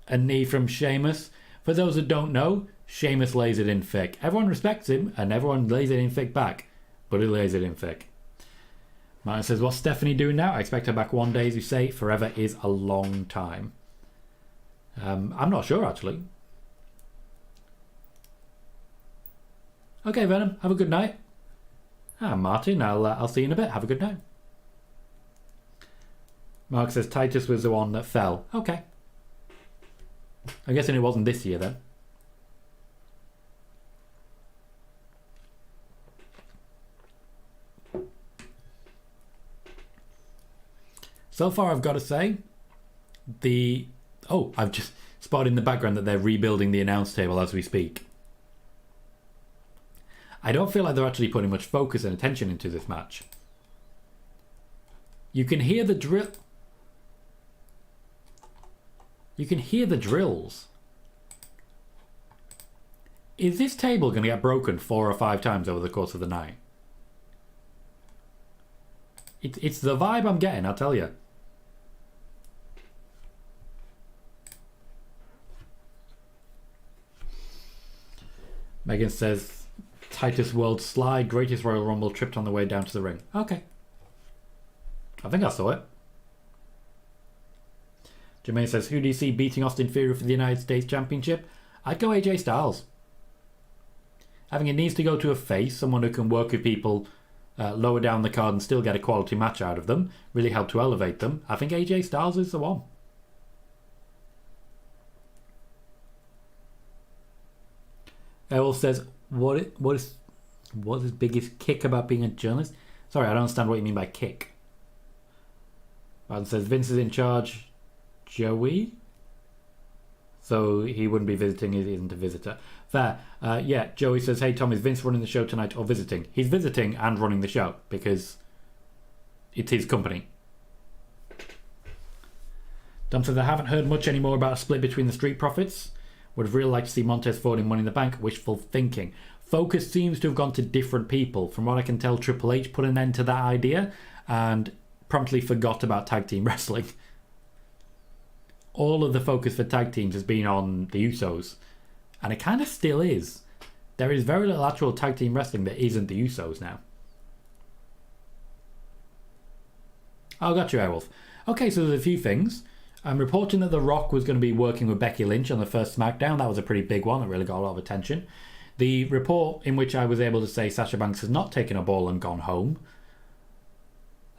A knee from Sheamus. For those that don't know, Sheamus lays it in thick. Everyone respects him, and everyone lays it in thick back. But he lays it in thick. Martin says, what's Stephanie doing now? I expect her back one day, as you say. Forever is a long time. I'm not sure, actually. Okay, Venom, have a good night. Martin, I'll see you in a bit. Have a good night. Mark says, Titus was the one that fell. Okay. I'm guessing it wasn't this year, then. So far, I've got to say, I've just spotted in the background that they're rebuilding the announce table as we speak. I don't feel like they're actually putting much focus and attention into this match. You can hear the drill. You can hear the drills. Is this table going to get broken 4 or 5 times over the course of the night? It's the vibe I'm getting, I'll tell you. Megan says, Titus World Slide, greatest Royal Rumble, tripped on the way down to the ring. Okay. I think I saw it. Jermaine says, who do you see beating Austin Theory for the United States Championship? I'd go AJ Styles. I think it needs to go to a face, someone who can work with people lower down the card and still get a quality match out of them, really help to elevate them. I think AJ Styles is the one. Errol says, what is his biggest kick about being a journalist? Sorry, I don't understand what you mean by kick. Martin says, Vince is in charge. Joey? So he wouldn't be visiting, he isn't a visitor. Fair. Yeah, Joey says, hey Tom, is Vince running the show tonight or visiting? He's visiting and running the show because it's his company. Dom says, I haven't heard much anymore about a split between the Street Profits. Would have really liked to see Montez Ford in Money in the Bank. Wishful thinking. Focus seems to have gone to different people. From what I can tell, Triple H put an end to that idea and promptly forgot about tag team wrestling. All of the focus for tag teams has been on the Usos. And it kind of still is. There is very little actual tag team wrestling that isn't the Usos now. Oh, got you, Airwolf. Okay, so there's a few things. I'm reporting that The Rock was going to be working with Becky Lynch on the first Smackdown. That was a pretty big one. It really got a lot of attention. The report in which I was able to say Sasha Banks has not taken a ball and gone home.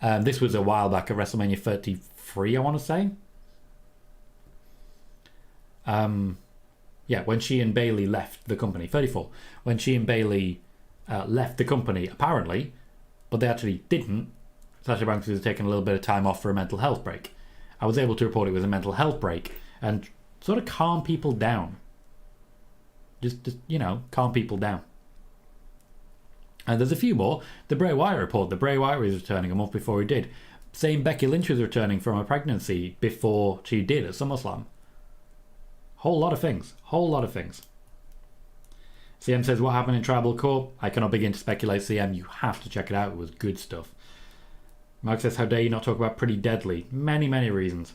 This was a while back at WrestleMania 33, I want to say. Yeah, when she and Bayley left the company. 34. When she and Bayley left the company, apparently, but they actually didn't. Sasha Banks was taking a little bit of time off for a mental health break. I was able to report it was a mental health break and sort of calm people down. Just calm people down. And there's a few more. The Bray Wyatt report. The Bray Wyatt was returning a month before he did. Saying Becky Lynch was returning from a pregnancy before she did at SummerSlam. Whole lot of things. CM says, what happened in Tribal Court? I cannot begin to speculate, CM. You have to check it out. It was good stuff. Mark says, how dare you not talk about Pretty Deadly? Many, many reasons.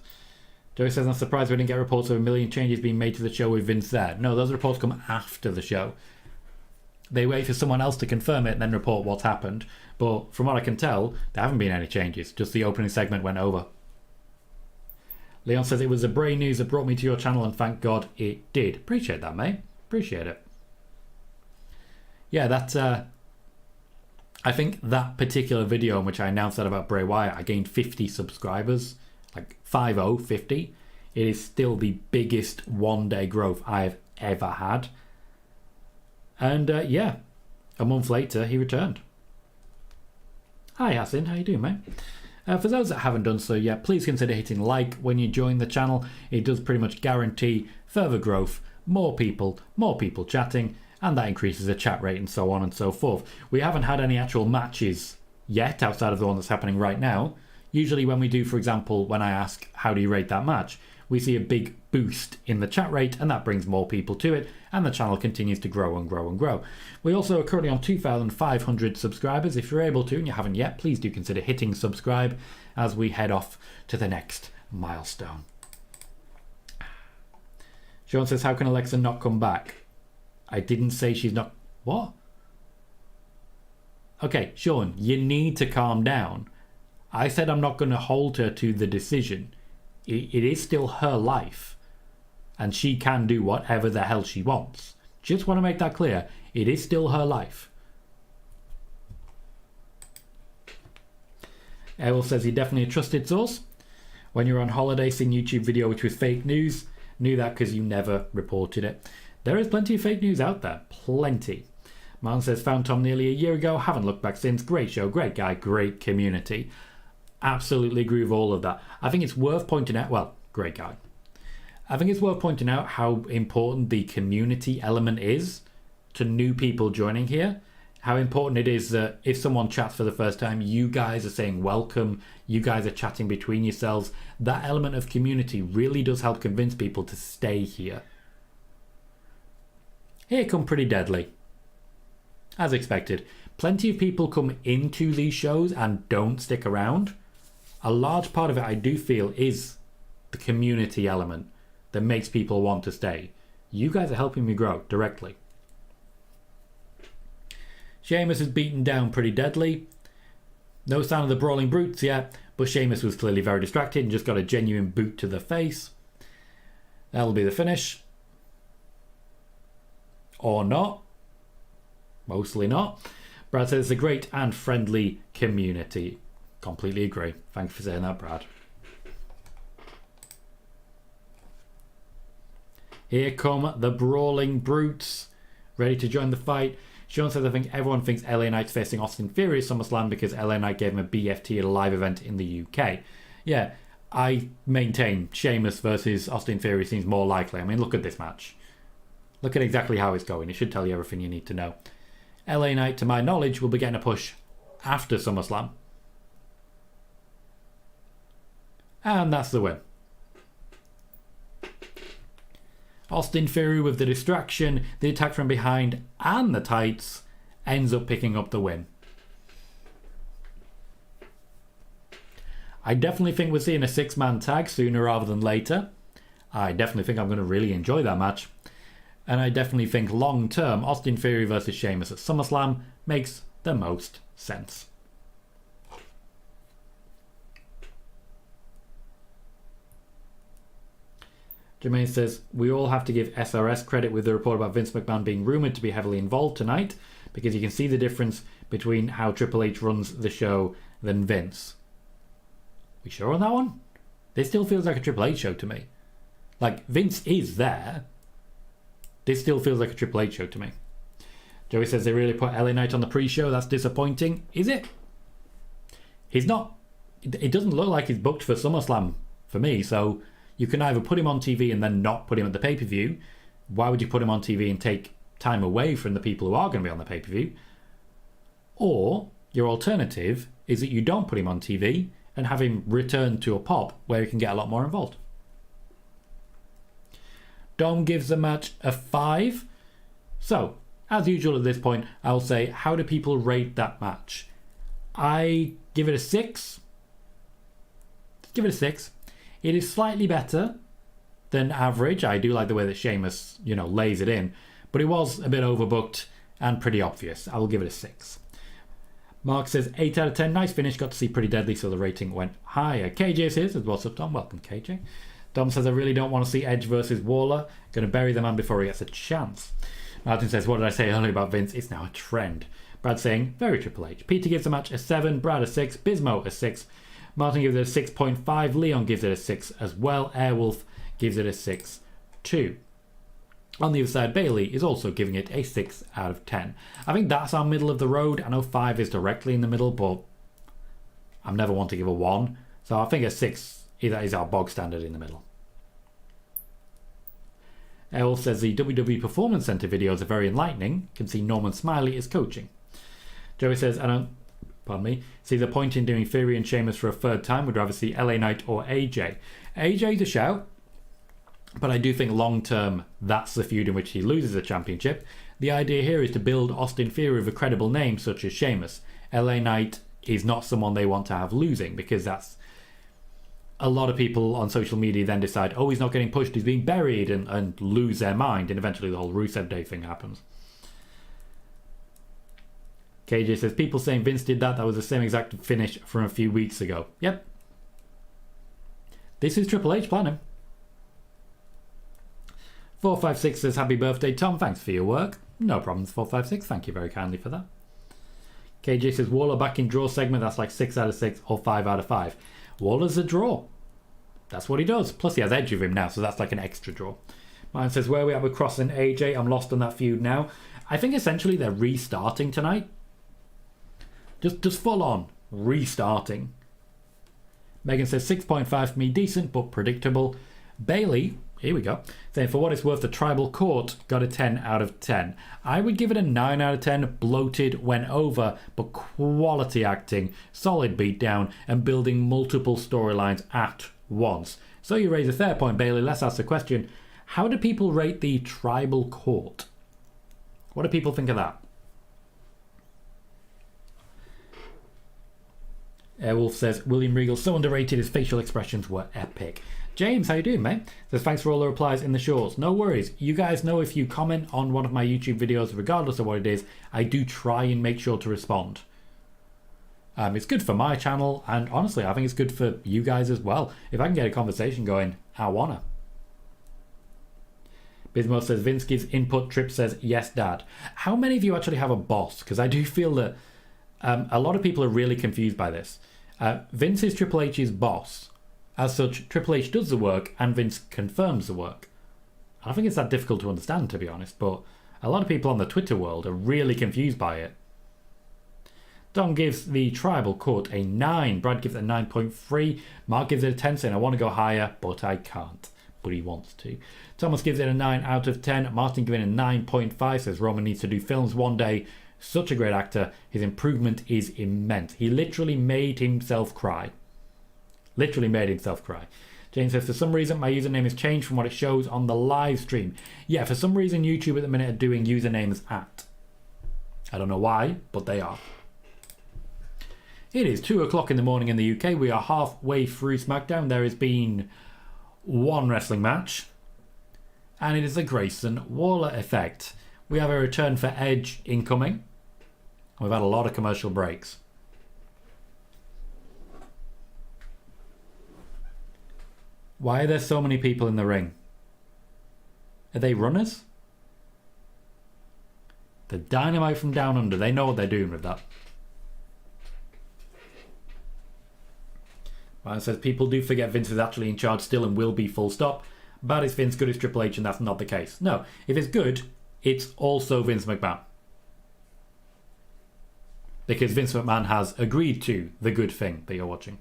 Joey says, I'm surprised we didn't get reports of a million changes being made to the show with Vince there. No, those reports come after the show. They wait for someone else to confirm it and then report what's happened. But from what I can tell, there haven't been any changes. Just the opening segment went over. Leon says, it was the Bray news that brought me to your channel and thank God it did. Appreciate that, mate. Appreciate it. Yeah, that... I think that particular video in which I announced that about Bray Wyatt, I gained 50 subscribers. Like 50. It is still the biggest one-day growth I've ever had. And yeah, a month later, he returned. Hi, Yasin. How you doing, mate? For those that haven't done so yet, please consider hitting like when you join the channel. It does pretty much guarantee further growth, more people chatting, and that increases the chat rate and so on and so forth. We haven't had any actual matches yet outside of the one that's happening right now. Usually when we do, for example, when I ask, how do you rate that match? We see a big boost in the chat rate and that brings more people to it and the channel continues to grow and grow and grow. We also are currently on 2,500 subscribers. If you're able to and you haven't yet, please do consider hitting subscribe as we head off to the next milestone. Sean says, how can Alexa not come back? I didn't say she's not... What? Okay, Sean, you need to calm down. I said I'm not going to hold her to the decision. It is still her life. And she can do whatever the hell she wants. Just want to make that clear. It is still her life. Errol says he definitely a trusted source. When you're on holiday, seeing YouTube video which was fake news. Knew that because you never reported it. There is plenty of fake news out there. Plenty. Man says, found Tom nearly a year ago. Haven't looked back since. Great show, great guy, great community. Absolutely agree with all of that. I think it's worth pointing out, well, great guy. I think it's worth pointing out how important the community element is to new people joining here. How important it is that if someone chats for the first time, you guys are saying welcome, you guys are chatting between yourselves. That element of community really does help convince people to stay here. Here come Pretty Deadly. As expected, plenty of people come into these shows and don't stick around. A large part of it, I do feel, is the community element that makes people want to stay. You guys are helping me grow directly. Sheamus is beaten down Pretty Deadly. No sign of the Brawling Brutes yet, but Sheamus was clearly very distracted and just got a genuine boot to the face. That'll be the finish. Or not. Mostly not. Brad says it's a great and friendly community. Completely agree. Thank you for saying that, Brad. Here come the Brawling Brutes. Ready to join the fight. Sean says, I think everyone thinks LA Knight's facing Austin Theory at SummerSlam because LA Knight gave him a BFT at a live event in the UK. Yeah, I maintain Sheamus versus Austin Theory seems more likely. I mean, look at this match. Look at exactly how it's going. It should tell you everything you need to know. LA Knight, to my knowledge, will be getting a push after SummerSlam. And that's the win. Austin Theory with the distraction, the attack from behind, and the tights ends up picking up the win. I definitely think we're seeing a 6-man tag sooner rather than later. I definitely think I'm going to really enjoy that match. And I definitely think long term, Austin Theory versus Sheamus at SummerSlam makes the most sense. Jermaine says, we all have to give SRS credit with the report about Vince McMahon being rumoured to be heavily involved tonight, because you can see the difference between how Triple H runs the show than Vince. We sure on that one? This still feels like a Triple H show to me. Like, Vince is there. This still feels like a Triple H show to me. Joey says they really put LA Knight on the pre-show. That's disappointing. Is it? He's not... It doesn't look like he's booked for SummerSlam for me, so you can either put him on TV and then not put him at the pay-per-view. Why would you put him on TV and take time away from the people who are going to be on the pay-per-view? Or your alternative is that you don't put him on TV and have him return to a pop where he can get a lot more involved. Dom gives the match a 5. So, as usual at this point, I'll say, how do people rate that match? I give it a 6. Give it a 6. It is slightly better than average. I do like the way that Sheamus, lays it in. But it was a bit overbooked and pretty obvious. I will give it a 6. Mark says 8 out of 10. Nice finish. Got to see Pretty Deadly, so the rating went higher. KJ says, what's up, Dom? Welcome, KJ. Dom says, I really don't want to see Edge versus Waller. Going to bury the man before he gets a chance. Martin says, what did I say earlier about Vince? It's now a trend. Brad saying, very Triple H. Peter gives the match a 7. Brad a 6. Bismo a 6. Martin gives it a 6.5. Leon gives it a 6 as well. Airwolf gives it a 6 too. On the other side, Bailey is also giving it a 6 out of 10. I think that's our middle of the road. I know 5 is directly in the middle, but I'm never one to give a 1. So I think a 6 is our bog standard in the middle. Airwolf says the WWE Performance Center videos are very enlightening. Can see Norman Smiley is coaching. Joey says, I don't see the point in doing Theory and Sheamus for a third time. Would rather see LA Knight or AJ. AJ's a shout, but I do think long term that's the feud in which he loses the championship. The idea here is to build Austin Theory with a credible name such as Sheamus. LA Knight is not someone they want to have losing, because that's a lot of people on social media then decide, oh, he's not getting pushed, he's being buried, and lose their mind, and eventually the whole Rusev Day thing happens. KJ says, people saying Vince did that was the same exact finish from a few weeks ago. Yep. This is Triple H planning. 456 says, happy birthday, Tom. Thanks for your work. No problems, 456. Thank you very kindly for that. KJ says, Waller back in draw segment. That's like 6 out of 6 or 5 out of 5. Waller's a draw. That's what he does. Plus he has Edge of him now, so that's like an extra draw. Mine says, where are we at with Kross and AJ? I'm lost on that feud now. I think essentially they're restarting tonight. Just full on restarting. Megan says 6.5 for me, decent but predictable. Bailey, here we go, saying for what it's worth, the Tribal Court got a 10 out of 10. I would give it a 9 out of 10. Bloated, went over, but quality acting, solid beatdown, and building multiple storylines at once. So you raise a fair point, Bailey. Let's ask the question, how do people rate the Tribal Court? What do people think of that? Airwolf says, William Regal, so underrated, his facial expressions were epic. James, how you doing, mate? Says, thanks for all the replies in the shorts. No worries. You guys know if you comment on one of my YouTube videos, regardless of what it is, I do try and make sure to respond. It's good for my channel, and honestly, I think it's good for you guys as well. If I can get a conversation going, I wanna. Bismo says, Vince gives input. Trip says, yes, Dad. How many of you actually have a boss? Because I do feel that a lot of people are really confused by this. Vince is Triple H's boss. As such, Triple H does the work and Vince confirms the work. I don't think it's that difficult to understand, to be honest, but a lot of people on the Twitter world are really confused by it. Don gives the Tribal Court a 9. Brad gives it a 9.3. Mark gives it a 10, saying I want to go higher, but I can't. But he wants to. Thomas gives it a 9 out of 10. Martin giving it a 9.5, says Roman needs to do films one day. Such a great actor. His improvement is immense. He literally made himself cry. Literally made himself cry. James says, for some reason my username has changed from what it shows on the live stream. Yeah, for some reason YouTube at the minute are doing usernames at. I don't know why, but they are. It is 2 o'clock in the morning in the UK. We are halfway through Smackdown. There has been one wrestling match, and it is the Grayson Waller effect. We have a return for Edge incoming. We've had a lot of commercial breaks. Why are there so many people in the ring? Are they runners? The Dynamite from Down Under. They know what they're doing with that. Ryan says, people do forget Vince is actually in charge still and will be, full stop. Bad is Vince, good is Triple H, and that's not the case. No, if it's good, it's also Vince McMahon. Because Vince McMahon has agreed to the good thing that you're watching.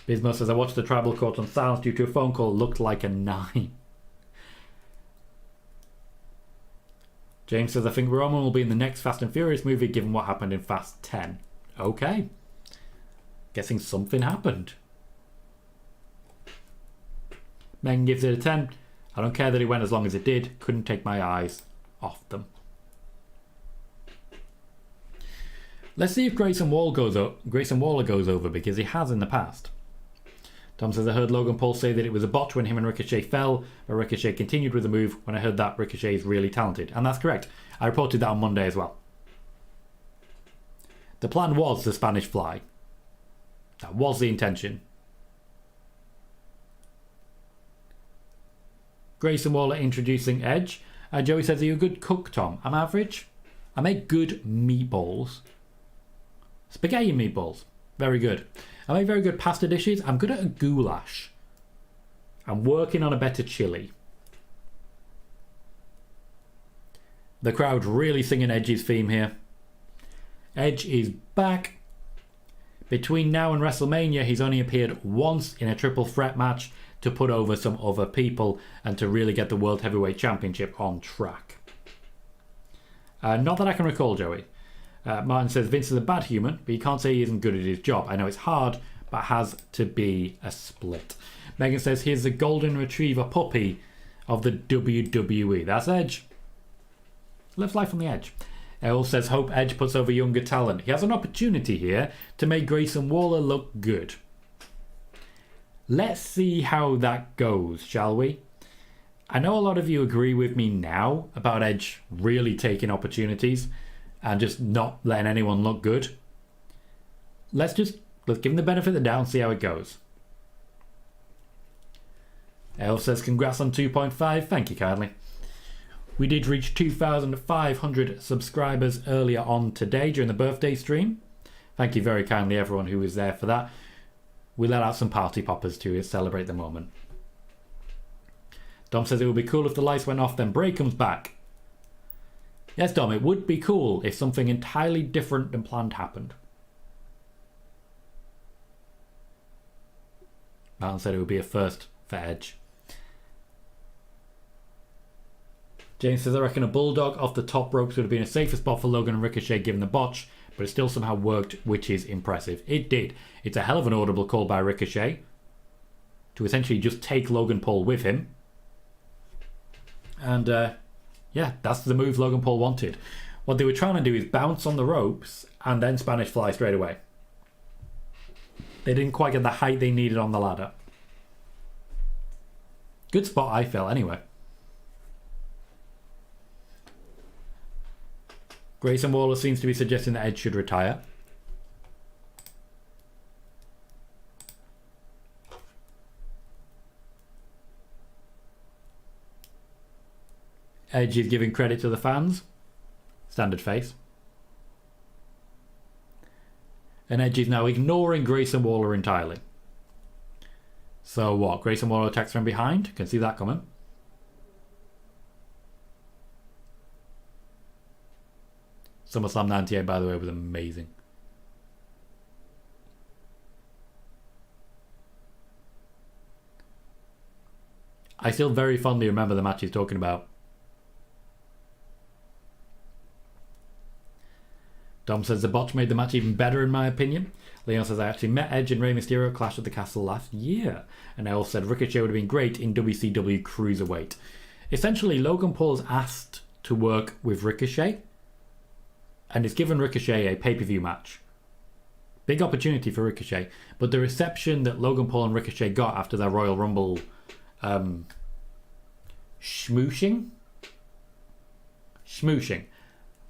Bismo says, I watched the Tribal Court on silence due to a phone call. Looked like a 9. James says, I think Roman will be in the next Fast and Furious movie given what happened in Fast 10. Okay. Guessing something happened. Megan gives it a 10. I don't care that it went as long as it did. Couldn't take my eyes off them. Let's see if Grayson Waller goes over, because he has in the past. Tom says, I heard Logan Paul say that it was a botch when him and Ricochet fell, but Ricochet continued with the move. When I heard that, Ricochet is really talented. And that's correct. I reported that on Monday as well. The plan was the Spanish Fly. That was the intention. Grayson Waller introducing Edge. Joey says, are you a good cook, Tom? I'm average. I make good meatballs. Spaghetti meatballs. Very good. I make very good pasta dishes. I'm good at a goulash. I'm working on a better chili. The crowd really singing Edge's theme here. Edge is back. Between now and WrestleMania, he's only appeared once in a triple threat match to put over some other people and to really get the World Heavyweight Championship on track. Not that I can recall, Joey. Martin says, Vince is a bad human, but you can't say he isn't good at his job. I know it's hard, but has to be a split. Megan says, here's the golden retriever puppy of the WWE. That's Edge. Lives life on the edge. Elle says, hope Edge puts over younger talent. He has an opportunity here to make Grayson Waller look good. Let's see how that goes, shall we? I know a lot of you agree with me now about Edge really taking opportunities and just not letting anyone look good. Let's give him the benefit of the doubt and see how it goes. Elle says, congrats on 2.5. Thank you kindly. We did reach 2,500 subscribers earlier on today during the birthday stream. Thank you very kindly everyone who was there for that. We let out some party poppers to celebrate the moment. Dom says it would be cool if the lights went off, then Bray comes back. Yes, Dom, it would be cool if something entirely different than planned happened. Martin said it would be a first for Edge. James says, I reckon a bulldog off the top ropes would have been a safer spot for Logan and Ricochet given the botch, but it still somehow worked, which is impressive. It did. It's a hell of an audible call by Ricochet to essentially just take Logan Paul with him. And yeah, that's the move Logan Paul wanted. What they were trying to do is bounce on the ropes and then Spanish Fly straight away. They didn't quite get the height they needed on the ladder. Good spot, I felt, anyway. Grayson Waller seems to be suggesting that Edge should retire. Edge is giving credit to the fans. Standard face. And Edge is now ignoring Grayson Waller entirely. So what? Grayson Waller attacks from behind? Can see that coming. SummerSlam 98, by the way, was amazing. I still very fondly remember the match he's talking about. Dom says the botch made the match even better in my opinion. Leon says I actually met Edge and Rey Mysterio at Clash at the Castle last year. And I also said Ricochet would have been great in WCW Cruiserweight. Essentially, Logan Paul's asked to work with Ricochet. And it's given Ricochet a pay-per-view match. Big opportunity for Ricochet. But the reception that Logan Paul and Ricochet got after their Royal Rumble schmooshing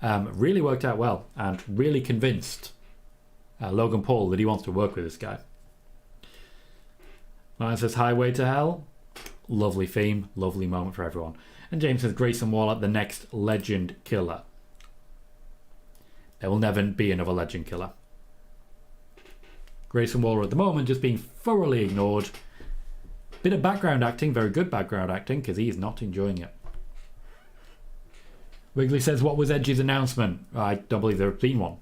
really worked out well and really convinced Logan Paul that he wants to work with this guy. Ryan says Highway to Hell. Lovely theme, lovely moment for everyone. And James says, Grayson Waller, the next legend killer. There will never be another legend killer. Grayson Waller at the moment just being thoroughly ignored. Bit of background acting, very good background acting, because he is not enjoying it. Wiggly says, what was Edge's announcement? I don't believe there has been one.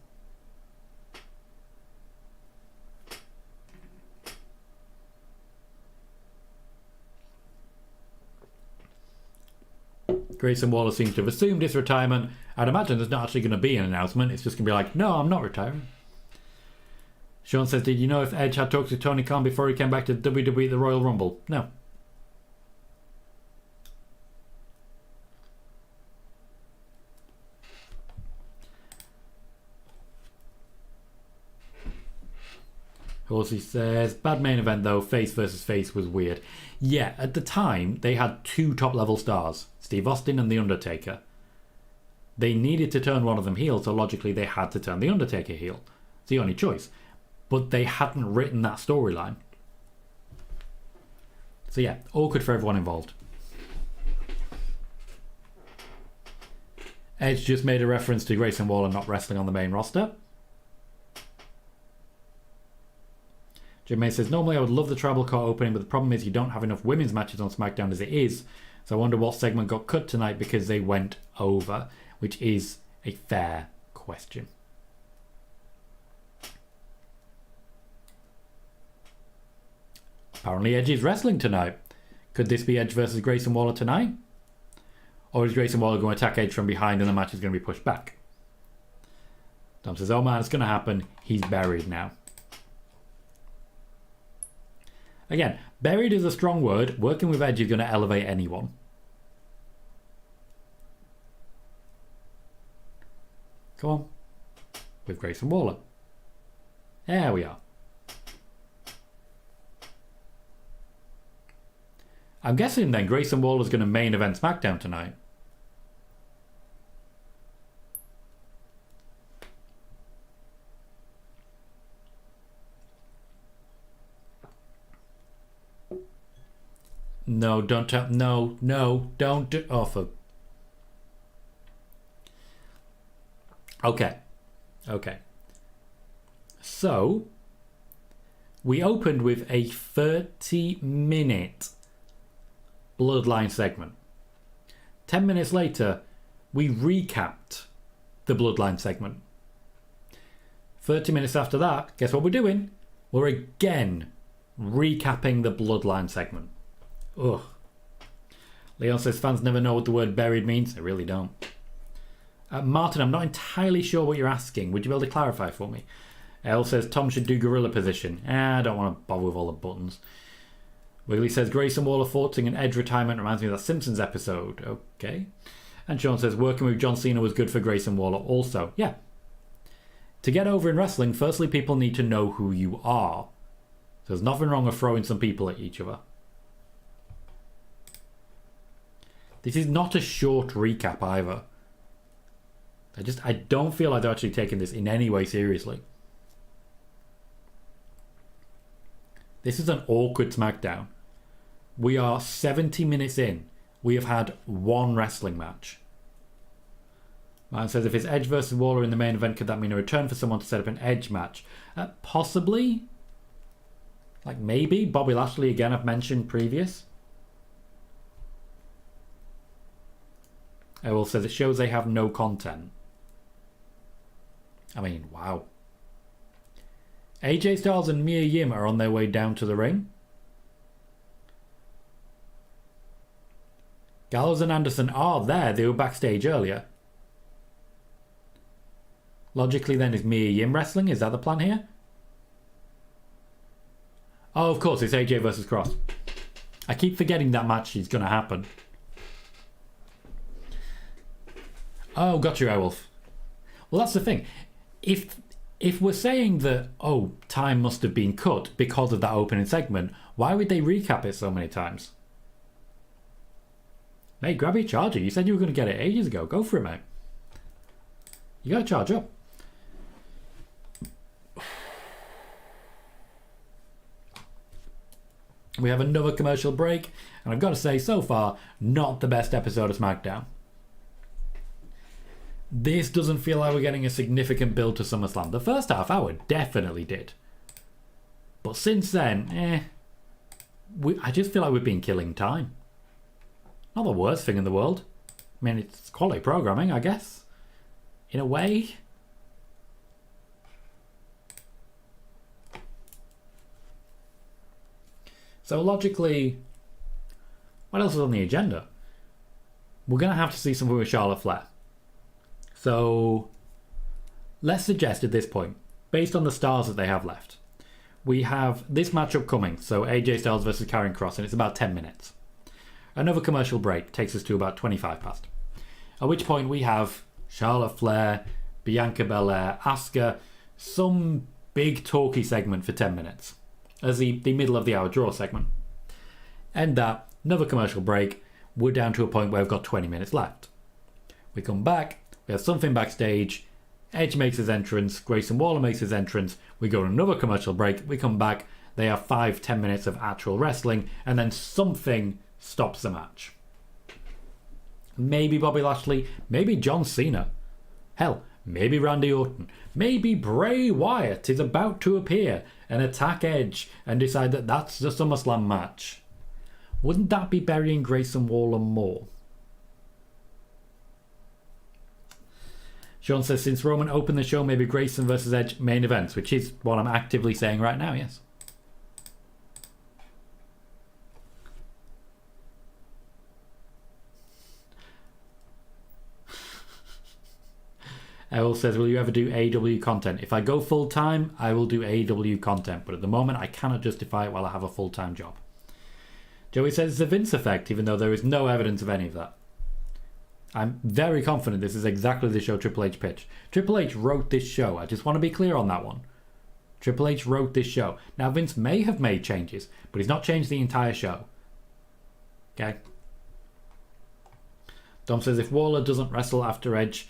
Grayson Waller seems to have assumed his retirement. I'd imagine there's not actually going to be an announcement. It's just going to be like, no, I'm not retiring. Sean says, did you know if Edge had talked to Tony Khan before he came back to WWE at the Royal Rumble? No. Horsey says, bad main event though, face versus face was weird. Yeah, at the time, they had two top-level stars, Steve Austin and The Undertaker. They needed to turn one of them heel, so logically they had to turn The Undertaker heel. It's the only choice. But they hadn't written that storyline. So yeah, awkward for everyone involved. Edge just made a reference to Grayson Waller not wrestling on the main roster. Jermaine says, normally I would love the Tribal Court opening, but the problem is you don't have enough women's matches on SmackDown as it is. So I wonder what segment got cut tonight because they went over, which is a fair question. Apparently Edge is wrestling tonight. Could this be Edge versus Grayson Waller tonight? Or is Grayson Waller going to attack Edge from behind and the match is going to be pushed back? Tom says, oh man, it's going to happen. He's buried now. Again, buried is a strong word. Working with Edge is going to elevate anyone. Come on. With Grayson Waller. There we are. I'm guessing then Grayson Waller's going to main event SmackDown tonight. No, don't tell. No, don't do. Oh, for. Okay. So, we opened with a 30-minute Bloodline segment. 10 minutes later, we recapped the Bloodline segment. 30 minutes after that, guess what we're doing? We're again recapping the Bloodline segment. Ugh. Leon says fans never know what the word buried means. They really don't. Martin, I'm not entirely sure what you're asking. Would you be able to clarify for me? Elle says Tom should do gorilla position. I don't want to bother with all the buttons. Wiggly says Grayson Waller forcing an Edge retirement reminds me of that Simpsons episode. Okay. And Sean says working with John Cena was good for Grayson Waller also. Yeah. To get over in wrestling, firstly people need to know who you are. So there's nothing wrong with throwing some people at each other. This is not a short recap either. I don't feel like they're actually taking this in any way seriously. This is an awkward SmackDown. We are 70 minutes in. We have had one wrestling match. Man says if it's Edge versus Waller in the main event, could that mean a return for someone to set up an Edge match? Possibly. Like maybe. Bobby Lashley again I've mentioned previous. Errol says it shows they have no content. I mean, wow. AJ Styles and Mia Yim are on their way down to the ring. Gallows and Anderson are there. They were backstage earlier. Logically then, is Mia Yim wrestling? Is that the plan here? Oh, of course, it's AJ versus Kross. I keep forgetting that match is going to happen. Oh, got you, Airwolf. Well, that's the thing. If we're saying that, oh, time must have been cut because of that opening segment, why would they recap it so many times? Mate, grab your charger. You said you were going to get it ages ago. Go for it, mate. You got to charge up. We have another commercial break, and I've got to say, so far, not the best episode of Smackdown. This doesn't feel like we're getting a significant build to SummerSlam. The first half hour definitely did. But since then, I just feel like we've been killing time. Not the worst thing in the world. I mean, it's quality programming, I guess. In a way. So logically, what else is on the agenda? We're going to have to see something with Charlotte Flair. So let's suggest at this point, based on the stars that they have left, we have this matchup coming. So AJ Styles versus Karrion Kross, and it's about 10 minutes. Another commercial break takes us to about 25 past. At which point we have Charlotte Flair, Bianca Belair, Asuka, some big talky segment for 10 minutes. As the middle of the hour draw segment. End that, another commercial break. We're down to a point where we've got 20 minutes left. We come back, we have something backstage. Edge makes his entrance, Grayson Waller makes his entrance. We go to another commercial break, we come back, they have 5-10 minutes of actual wrestling, and then something stops the match. Maybe Bobby Lashley, maybe John Cena. Hell, maybe Randy Orton. Maybe Bray Wyatt is about to appear and attack Edge and decide that that's the SummerSlam match. Wouldn't that be burying Grayson Waller more? Sean says, since Roman opened the show, maybe Grayson versus Edge main events, which is what I'm actively saying right now, yes. Errol says, will you ever do AEW content? If I go full-time, I will do AEW content. But at the moment, I cannot justify it while I have a full-time job. Joey says it's a Vince effect, even though there is no evidence of any of that. I'm very confident this is exactly the show Triple H pitched. Triple H wrote this show. I just want to be clear on that one. Triple H wrote this show. Now, Vince may have made changes, but he's not changed the entire show. Okay? Dom says, if Waller doesn't wrestle after Edge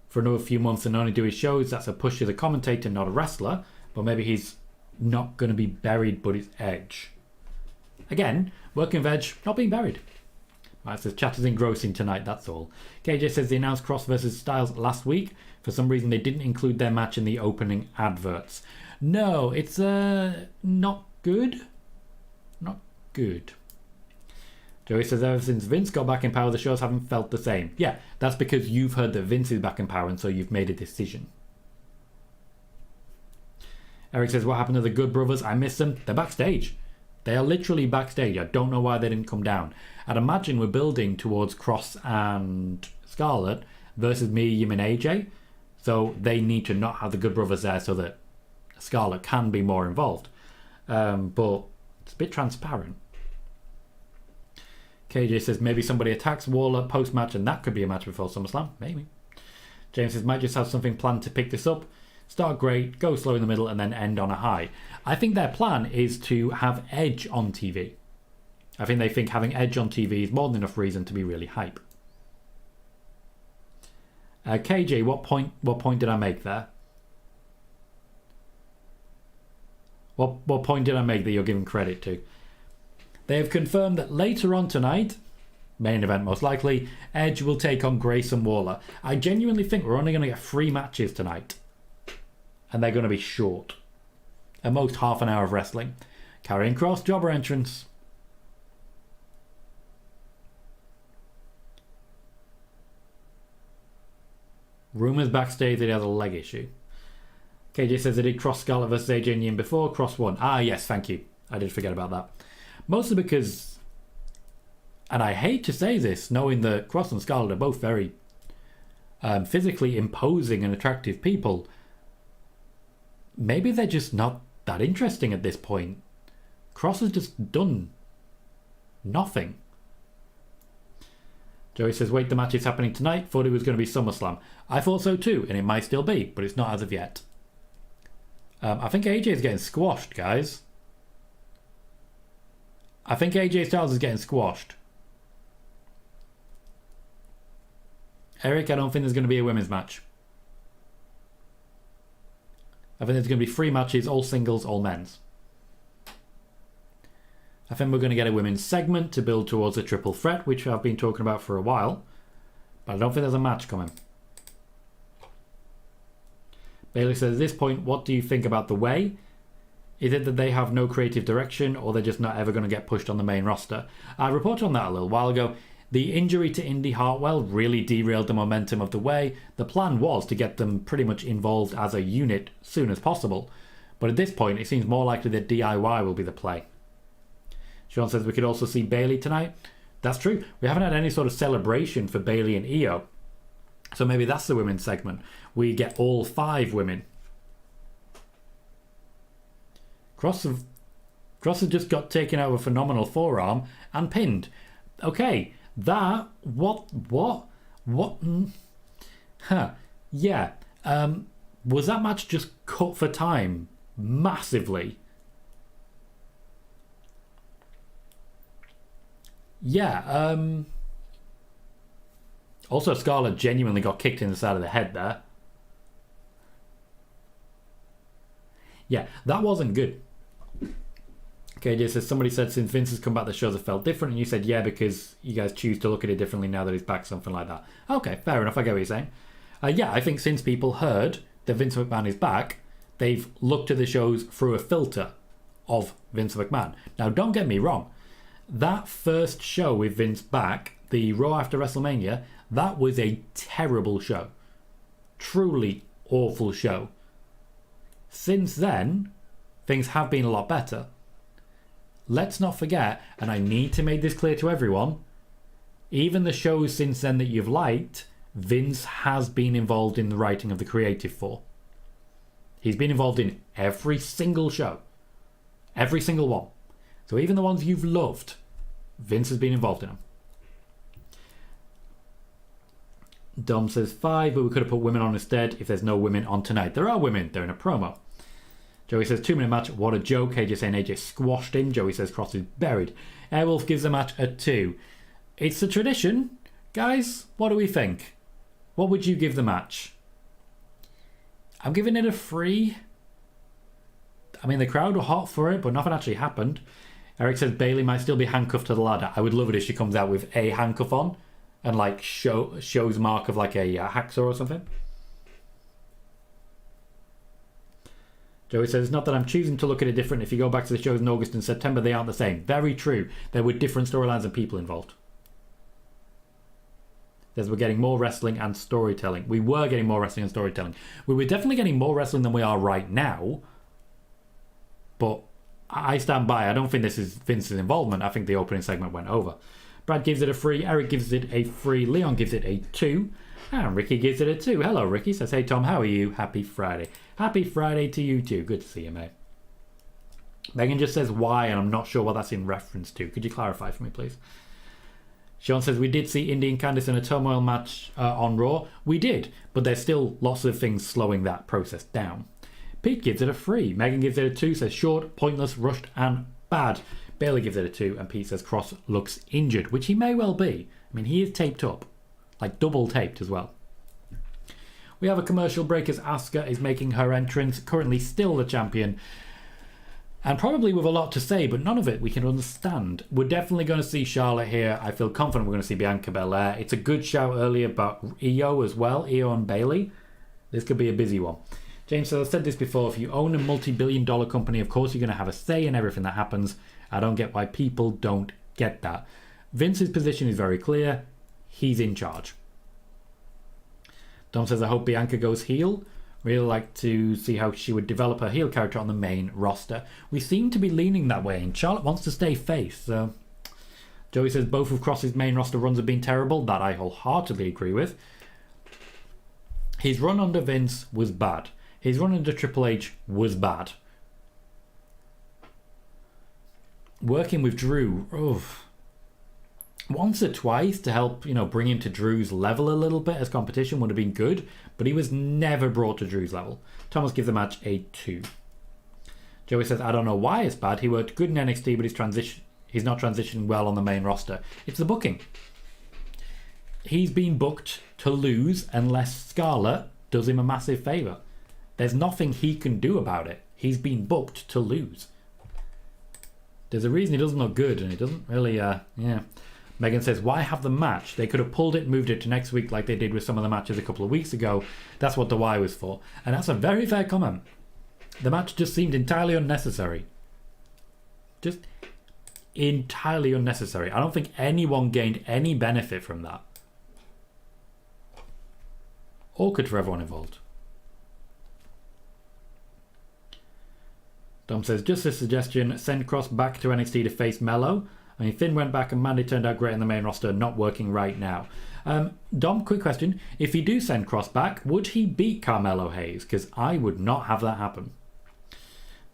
for another few months and only do his shows, that's a push to the commentator, not a wrestler. But maybe he's not going to be buried, but it's Edge. Again, working with Edge, not being buried. Right, it says chat is engrossing tonight, that's all. KJ says they announced Kross versus Styles last week. For some reason they didn't include their match in the opening adverts. No, it's not good. Not good. Joey says ever since Vince got back in power, the shows haven't felt the same. Yeah, that's because you've heard that Vince is back in power and so you've made a decision. Eric says, what happened to the Good Brothers? I miss them. They're backstage. They are literally backstage. I don't know why they didn't come down. I'd imagine we're building towards Kross and Scarlett versus me, Yim and AJ. So they need to not have the Good Brothers there so that Scarlett can be more involved. But it's a bit transparent. KJ says maybe somebody attacks Waller post-match and that could be a match before SummerSlam. Maybe. James says might just have something planned to pick this up. Start great, go slow in the middle and then end on a high. I think their plan is to have Edge on TV. I think they think having Edge on TV is more than enough reason to be really hype. KJ, what point did I make there? What point did I make that you're giving credit to? They have confirmed that later on tonight, main event most likely, Edge will take on Grayson Waller. I genuinely think we're only going to get 3 matches tonight. And they're going to be short. At most half an hour of wrestling. Karrion Kross, jobber entrance. Rumours backstage that he has a leg issue. KJ says they did Kross Scarlett versus AJ and Yin before. Kross won. Ah, yes, thank you. I did forget about that. Mostly because, and I hate to say this, knowing that Kross and Scarlett are both very physically imposing and attractive people, maybe they're just not that interesting at this point. Kross has just done nothing. Joey says, wait, the match is happening tonight. Thought it was going to be SummerSlam. I thought so too, and it might still be, but it's not as of yet. I think AJ is getting squashed, guys. I think AJ Styles is getting squashed. Eric, I don't think there's going to be a women's match. I think there's going to be 3 matches, all singles, all men's. I think we're going to get a women's segment to build towards a triple threat, which I've been talking about for a while. But I don't think there's a match coming. Bailey says, at this point, what do you think about the way? Is it that they have no creative direction, or they're just not ever going to get pushed on the main roster? I reported on that a little while ago. The injury to Indy Hartwell really derailed the momentum of the way. The plan was to get them pretty much involved as a unit as soon as possible. But at this point, it seems more likely that DIY will be the play. Sean says we could also see Bailey tonight. That's true. We haven't had any sort of celebration for Bailey and Io. So maybe that's the women's segment. We get all 5 women. Kross has just got taken out of a phenomenal forearm and pinned. Okay, that... What? Yeah. Was that match just cut for time? Massively. Yeah, also Scarlett genuinely got kicked in the side of the head there. Yeah, that wasn't good. KJ says, somebody said since Vince has come back the shows have felt different, and you said yeah because you guys choose to look at it differently now that he's back, something like that. Okay, fair enough, I get what you're saying. Yeah, I think since people heard that Vince McMahon is back, they've looked at the shows through a filter of Vince McMahon. Now don't get me wrong, that first show with Vince back, the Raw after WrestleMania, that was a terrible show. Truly awful show. Since then, things have been a lot better. Let's not forget, and I need to make this clear to everyone, even the shows since then that you've liked, Vince has been involved in the writing of the creative for. He's been involved in every single show. Every single one. So even the ones you've loved, Vince has been involved in them. Dom says 5, but we could have put women on instead if there's no women on tonight. There are women, they're in a promo. Joey says 2-minute match, what a joke. AJ saying AJ squashed him. Joey says Kross is buried. Airwolf gives the match a 2. It's a tradition. Guys, what do we think? What would you give the match? I'm giving it a 3. I mean, the crowd were hot for it, but nothing actually happened. Eric says Bailey might still be handcuffed to the ladder. I would love it if she comes out with a handcuff on and like shows mark of like a hacksaw or something. Joey says, it's not that I'm choosing to look at it different. If you go back to the shows in August and September, they aren't the same. Very true. There were different storylines and people involved. Says we're getting more wrestling and storytelling. We were getting more wrestling and storytelling. We were definitely getting more wrestling than we are right now. But I stand by. I don't think this is Vince's involvement. I think the opening segment went over. Brad gives it a 3. Eric gives it a 3. Leon gives it a 2. And Ricky gives it a 2. Hello, Ricky. Says, hey, Tom, how are you? Happy Friday. Happy Friday to you too. Good to see you, mate. Megan just says why, and I'm not sure what that's in reference to. Could you clarify for me, please? Sean says, we did see Indy and Candice in a turmoil match on Raw. We did, but there's still lots of things slowing that process down. Pete gives it a 3. Megan gives it a 2. Says short, pointless, rushed, and bad. Bailey gives it a 2. And Pete says Kross looks injured, which he may well be. I mean, he is taped up. Like double taped as well. We have a commercial break as Asuka is making her entrance. Currently still the champion. And probably with a lot to say, but none of it we can understand. We're definitely going to see Charlotte here. I feel confident we're going to see Bianca Belair. It's a good shout earlier about Io as well. Io and Bailey. This could be a busy one. James says, I've said this before. If you own a multi-billion-dollar company, of course you're going to have a say in everything that happens. I don't get why people don't get that. Vince's position is very clear. He's in charge. Dom says, I hope Bianca goes heel. Really like to see how she would develop her heel character on the main roster. We seem to be leaning that way, and Charlotte wants to stay face. So Joey says, both of Kross's main roster runs have been terrible. That I wholeheartedly agree with. His run under Vince was bad. His run under Triple H was bad. Working with Drew, once or twice to help, bring him to Drew's level a little bit as competition would have been good, but he was never brought to Drew's level. Thomas gives the match a 2. Joey says, I don't know why it's bad. He worked good in NXT, but he's not transitioning well on the main roster. It's the booking. He's been booked to lose unless Scarlett does him a massive favour. There's nothing he can do about it. He's been booked to lose. There's a reason he doesn't look good, and he doesn't really, yeah. Megan says, why have the match? They could have pulled it and moved it to next week like they did with some of the matches a couple of weeks ago. That's what the why was for. And that's a very fair comment. The match just seemed entirely unnecessary. Just entirely unnecessary. I don't think anyone gained any benefit from that. Awkward for everyone involved. Dom says, just a suggestion, send Kross back to NXT to face Mello. I mean, Finn went back and Mandy turned out great in the main roster, not working right now. Dom, quick question. If you do send Kross back, would he beat Carmelo Hayes? Because I would not have that happen.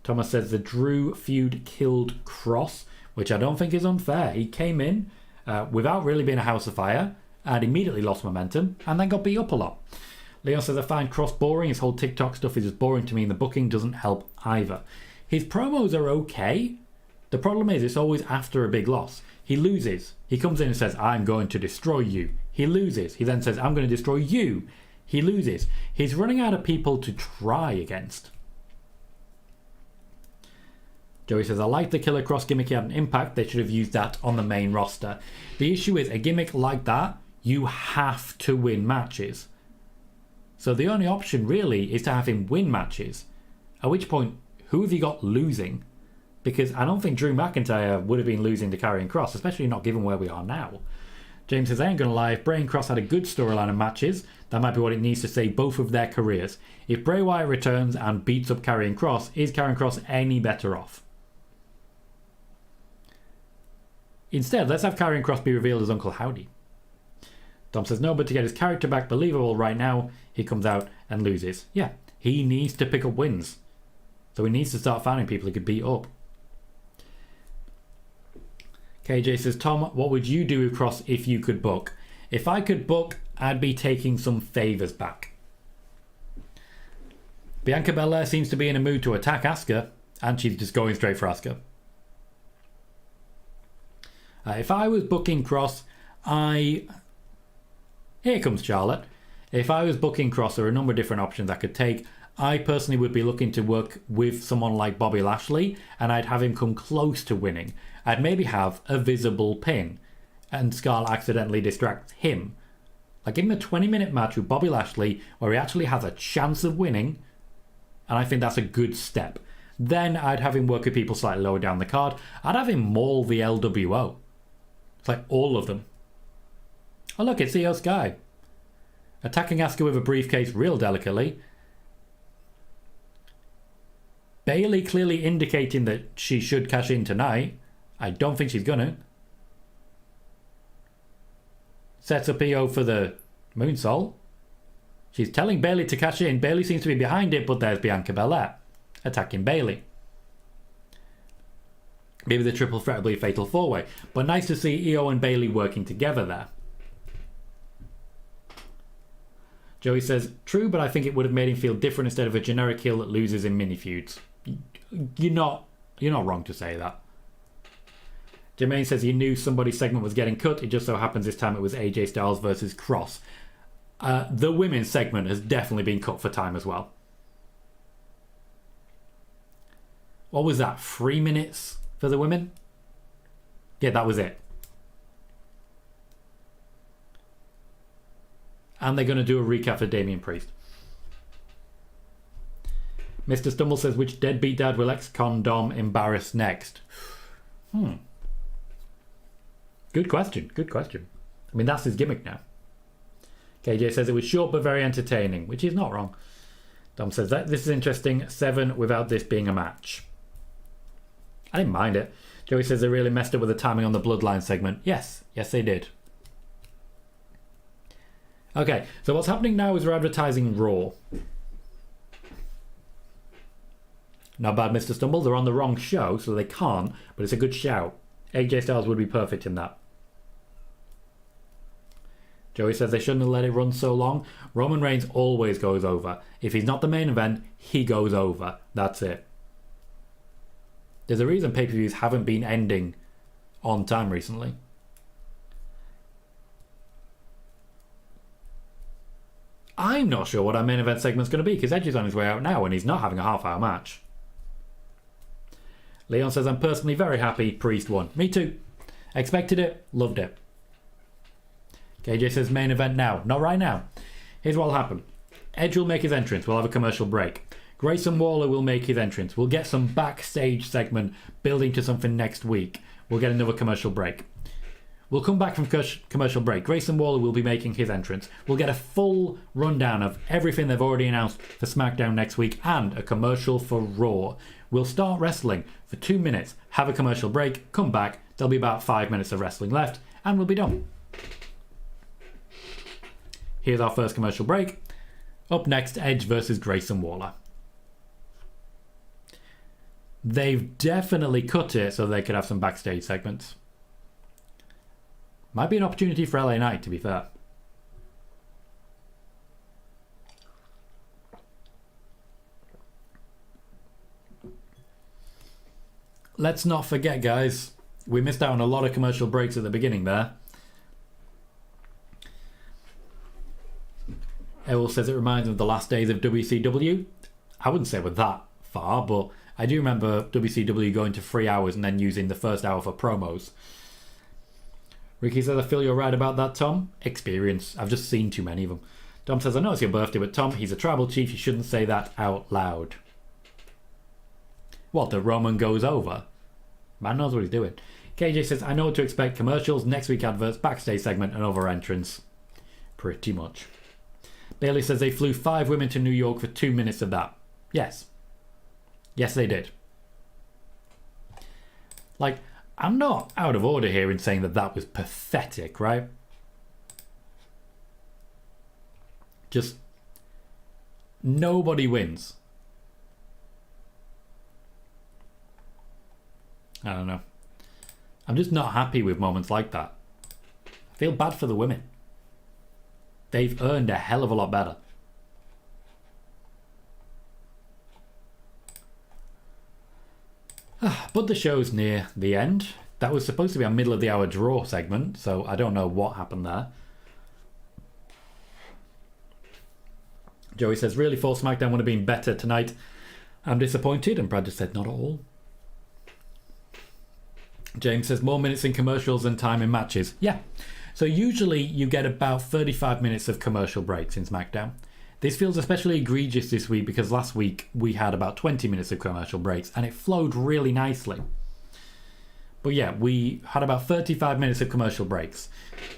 Thomas says the Drew feud killed Kross, which I don't think is unfair. He came in without really being a house of fire and immediately lost momentum and then got beat up a lot. Leon says, I find Kross boring. His whole TikTok stuff is just boring to me and the booking doesn't help either. His promos are okay. The problem is it's always after a big loss. He loses. He comes in and says, I'm going to destroy you. He loses. He then says, I'm going to destroy you. He loses. He's running out of people to try against. Joey says, I like the Killer Kross gimmick. He had an impact. They should have used that on the main roster. The issue is, a gimmick like that, you have to win matches. So the only option really is to have him win matches. At which point, who have you got losing? Because I don't think Drew McIntyre would have been losing to Karrion Kross, especially not given where we are now. James says, I ain't gonna lie, if Bray and Kross had a good storyline of matches, that might be what it needs to save both of their careers. If Bray Wyatt returns and beats up Karrion Kross, is Karrion Kross any better off? Instead, let's have Karrion Kross be revealed as Uncle Howdy. Dom says, no, but to get his character back believable right now, he comes out and loses. Yeah, he needs to pick up wins. So he needs to start finding people he could beat up. KJ says, Tom, what would you do with Kross if you could book? If I could book, I'd be taking some favours back. Bianca Belair seems to be in a mood to attack Asuka, and she's just going straight for Asuka. If I was booking Kross, Here comes Charlotte. If I was booking Kross, there are a number of different options I could take. I personally would be looking to work with someone like Bobby Lashley, and I'd have him come close to winning. I'd maybe have a visible pin, and Scarlett accidentally distracts him. Like, give him a 20-minute match with Bobby Lashley where he actually has a chance of winning, and I think that's a good step. Then I'd have him work with people slightly lower down the card. I'd have him maul the LWO. It's like all of them. Oh look, it's Io Sky. Attacking Asuka with a briefcase real delicately. Bayley clearly indicating that she should cash in tonight. I don't think she's gonna. Sets up Io for the moonsault. She's telling Bayley to cash in. Bayley seems to be behind it, but there's Bianca Belair attacking Bayley. Maybe the triple threat will be a fatal four-way. But nice to see Io and Bayley working together there. Joey says, true, but I think it would have made him feel different instead of a generic heel that loses in mini-feuds. You're not wrong to say that. Jermaine says he knew somebody's segment was getting cut. It just so happens this time it was AJ Styles versus Kross. The women's segment has definitely been cut for time as well. What was that? 3 minutes for the women? Yeah, that was it. And they're going to do a recap for Damian Priest. Mr. Stumble says, which deadbeat dad will ex-con Dom embarrass next? Good question. Good question. I mean, that's his gimmick now. KJ says it was short but very entertaining, which is not wrong. Dom says that this is interesting. 7 without this being a match. I didn't mind it. Joey says they really messed up with the timing on the Bloodline segment. Yes, they did. Okay, so what's happening now is we're advertising Raw. Not bad, Mr. Stumble. They're on the wrong show, so they can't, but it's a good shout. AJ Styles would be perfect in that. Joey says they shouldn't have let it run so long. Roman Reigns always goes over. If he's not the main event, he goes over. That's it. There's a reason pay-per-views haven't been ending on time recently. I'm not sure what our main event segment's going to be because Edge is on his way out now and he's not having a half-hour match. Leon says, I'm personally very happy Priest won. Me too. Expected it, loved it. KJ says, main event now. Not right now. Here's what will happen. Edge will make his entrance. We'll have a commercial break. Grayson Waller will make his entrance. We'll get some backstage segment building to something next week. We'll get another commercial break. We'll come back from commercial break. Grayson Waller will be making his entrance. We'll get a full rundown of everything they've already announced for SmackDown next week and a commercial for Raw. We'll start wrestling for 2 minutes, have a commercial break, come back. There'll be about 5 minutes of wrestling left, and we'll be done. Here's our first commercial break. Up next, Edge versus Grayson Waller. They've definitely cut it so they could have some backstage segments. Might be an opportunity for LA Knight, to be fair. Let's not forget, guys, we missed out on a lot of commercial breaks at the beginning there. Errol says it reminds him of the last days of WCW. I wouldn't say we're that far, but I do remember WCW going to 3 hours and then using the first hour for promos. Ricky says, I feel you're right about that, Tom. Experience. I've just seen too many of them. Tom says, I know it's your birthday, but Tom, he's a tribal chief. You shouldn't say that out loud. What, the Roman goes over? Man knows what he's doing. KJ says, I know what to expect. Commercials, next week adverts, backstage segment, and over entrance. Pretty much. Bailey says they flew 5 women to New York for 2 minutes of that. Yes. Yes, they did. Like, I'm not out of order here in saying that that was pathetic, right? Just nobody wins. I don't know. I'm just not happy with moments like that. I feel bad for the women. They've earned a hell of a lot better. But the show's near the end. That was supposed to be a middle of the hour draw segment, so I don't know what happened there. Joey says, really thought SmackDown would have been better tonight. I'm disappointed, and Brad just said not at all. James says, more minutes in commercials than time in matches. Yeah, so usually you get about 35 minutes of commercial breaks in SmackDown. This feels especially egregious this week because last week we had about 20 minutes of commercial breaks and it flowed really nicely. But yeah, we had about 35 minutes of commercial breaks.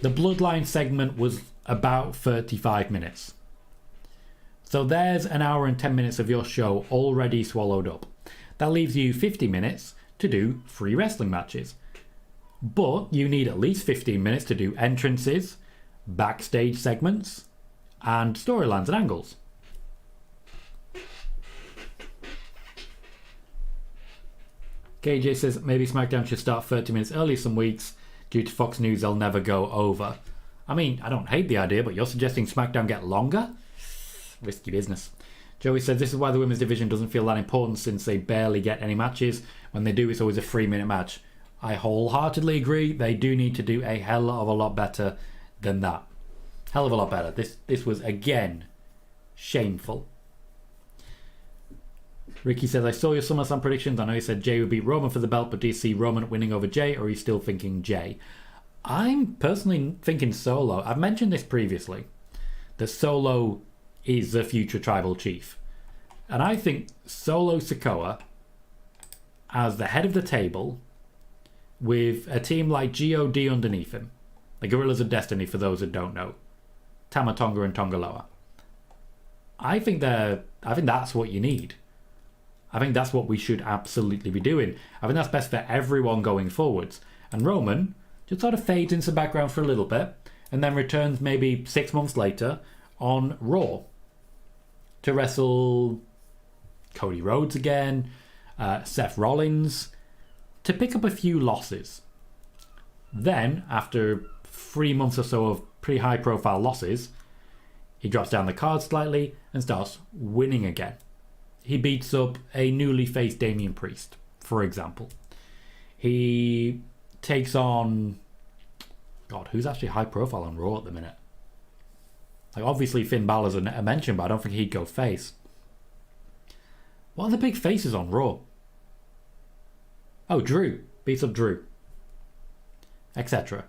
The Bloodline segment was about 35 minutes. So there's an hour and 10 minutes of your show already swallowed up. That leaves you 50 minutes to do 3 wrestling matches. But you need at least 15 minutes to do entrances, backstage segments, and storylines and angles. KJ says maybe SmackDown should start 30 minutes early some weeks. Due to Fox News, they'll never go over. I mean, I don't hate the idea, but you're suggesting SmackDown get longer? Risky business. Joey says this is why the women's division doesn't feel that important since they barely get any matches. When they do, it's always a 3-minute match. I wholeheartedly agree. They do need to do a hell of a lot better than that. Hell of a lot better. This was, again, shameful. Ricky says, I saw your SummerSlam predictions. I know you said Jay would beat Roman for the belt, but do you see Roman winning over Jay, or are you still thinking Jay? I'm personally thinking Solo. I've mentioned this previously, that Solo is the future tribal chief. And I think Solo Sikoa, as the head of the table, with a team like G.O.D. underneath him, the Gorillas of Destiny for those that don't know, Tama Tonga and Tongaloa. I think that's what you need. I think that's what we should absolutely be doing. I think that's best for everyone going forwards. And Roman just sort of fades into the background for a little bit and then returns maybe 6 months later on Raw to wrestle Cody Rhodes again, Seth Rollins, to pick up a few losses. Then, after 3 months or so of pretty high profile losses, he drops down the card slightly and starts winning again. He beats up a newly faced Damian Priest, for example. He takes on... God, who's actually high profile on Raw at the minute? Like, obviously Finn Balor's a mention, but I don't think he'd go face. What are the big faces on Raw? Oh, Drew. Beats up Drew. Etc.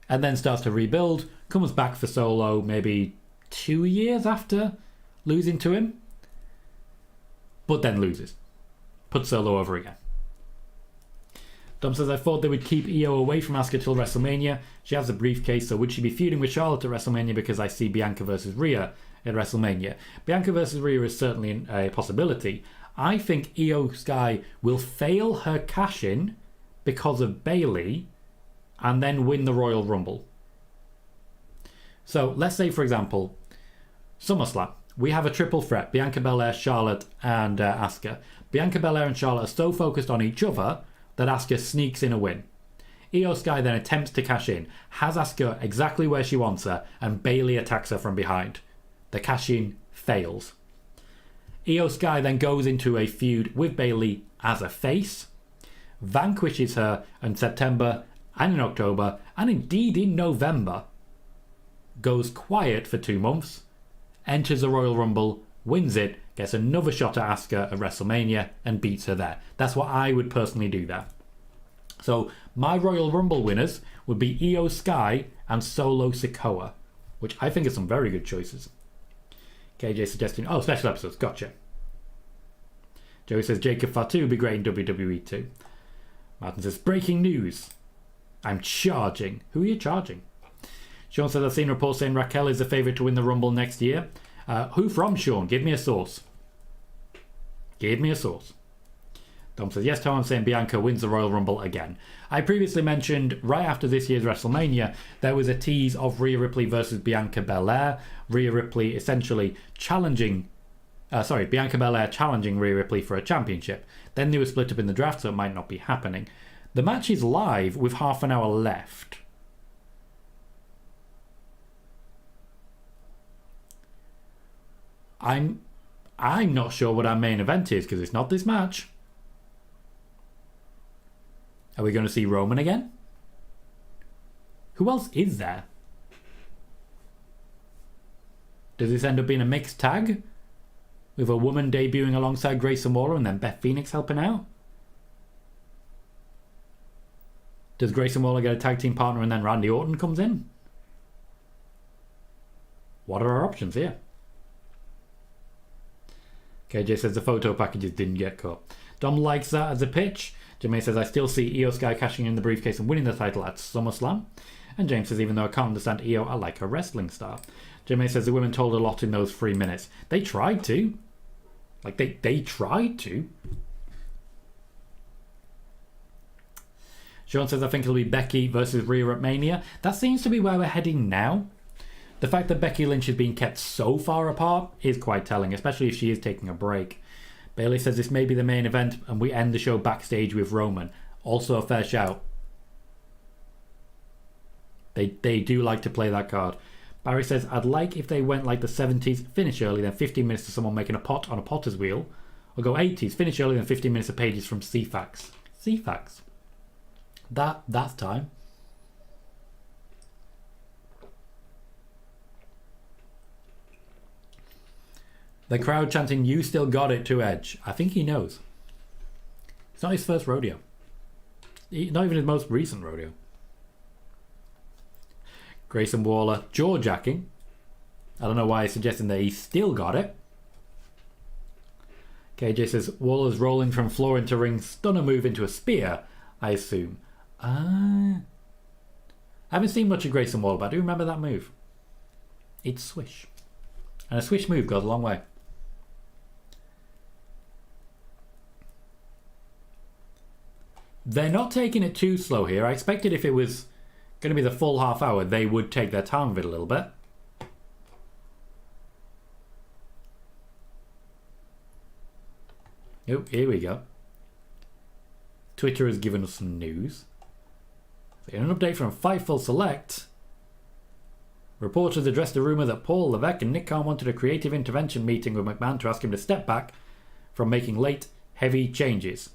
And then starts to rebuild. Comes back for Solo maybe 2 years after losing to him. But then loses. Puts Solo over again. Dom says, I thought they would keep Io away from Asuka till WrestleMania. She has a briefcase, so would she be feuding with Charlotte at WrestleMania because I see Bianca versus Rhea at WrestleMania? Bianca versus Rhea is certainly a possibility. I think Io Sky will fail her cash-in because of Bayley and then win the Royal Rumble. So let's say, for example, SummerSlam. We have a triple threat, Bianca Belair, Charlotte, and Asuka. Bianca Belair and Charlotte are so focused on each other that Asuka sneaks in a win. Io Sky then attempts to cash in, has Asuka exactly where she wants her, and Bayley attacks her from behind. The cash-in fails. Io Sky then goes into a feud with Bayley as a face, vanquishes her in September and in October, and indeed in November, goes quiet for 2 months, enters the Royal Rumble, wins it, gets another shot at Asuka at WrestleMania, and beats her there. That's what I would personally do there. So my Royal Rumble winners would be Io Sky and Solo Sikoa, which I think are some very good choices. KJ suggesting, oh, special episodes, gotcha. Joey says Jacob Fatu would be great in WWE too. Martin says, breaking news. I'm charging. Who are you charging? Sean says, I've seen reports saying Raquel is the favourite to win the Rumble next year. Who from, Sean? Give me a source. Give me a source. Dom says, yes, Tom, I'm saying Bianca wins the Royal Rumble again. I previously mentioned, right after this year's WrestleMania, there was a tease of Rhea Ripley versus Bianca Belair. Rhea Ripley essentially Bianca Belair challenging Rhea Ripley for a championship. Then they were split up in the draft, so it might not be happening. The match is live with half an hour left. I'm not sure what our main event is because it's not this match. Are we going to see Roman again? Who else is there? Does this end up being a mixed tag? With a woman debuting alongside Grayson Waller and then Beth Phoenix helping out? Does Grayson Waller get a tag team partner and then Randy Orton comes in? What are our options here? KJ says the photo packages didn't get cut. Dom likes that as a pitch. Jermaine says I still see Io Sky cashing in the briefcase and winning the title at SummerSlam. And James says even though I can't understand Io, I like her wrestling star. Jermaine says the women told a lot in those 3 minutes. They tried to. Like they tried to. Sean says I think it'll be Becky versus Rhea at Mania. That seems to be where we're heading now. The fact that Becky Lynch is being kept so far apart is quite telling, especially if she is taking a break. Bayley says this may be the main event and we end the show backstage with Roman. Also a fair shout. They do like to play that card. Barry says, I'd like if they went like the 70s, finish early, then 15 minutes to someone making a pot on a potter's wheel. Or go 80s, finish early, then 15 minutes of pages from CFAX. CFAX. That's time. The crowd chanting, you still got it to Edge. I think he knows. It's not his first rodeo. Not even his most recent rodeo. Grayson Waller jaw-jacking. I don't know why he's suggesting that he still got it. KJ says, Waller's rolling from floor into ring, stunner move into a spear, I assume. I haven't seen much of Grayson Waller, but I do remember that move. It's swish. And a swish move goes a long way. They're not taking it too slow here. I expected if it was going to be the full half hour, they would take their time with it a little bit. Oh, here we go. Twitter has given us some news. In an update from Fightful Select, reporters addressed the rumour that Paul Levesque and Nick Khan wanted a creative intervention meeting with McMahon to ask him to step back from making late, heavy changes.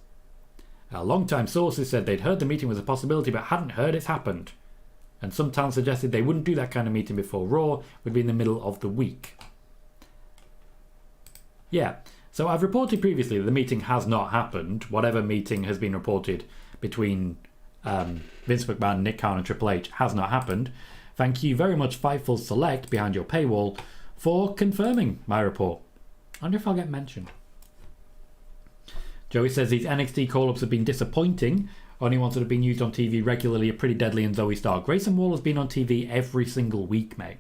Long-time sources said they'd heard the meeting was a possibility but hadn't heard it's happened. And some towns suggested they wouldn't do that kind of meeting before Raw would be in the middle of the week. Yeah, So I've reported previously that the meeting has not happened. Whatever meeting has been reported between Vince McMahon, Nick Khan and Triple H has not happened. Thank you very much, Fightful Select, behind your paywall, for confirming my report. I wonder if I'll get mentioned. Joey says these NXT call-ups have been disappointing. Only ones that have been used on TV regularly are Pretty Deadly and Zoe Stark. Grayson Waller's been on TV every single week, mate.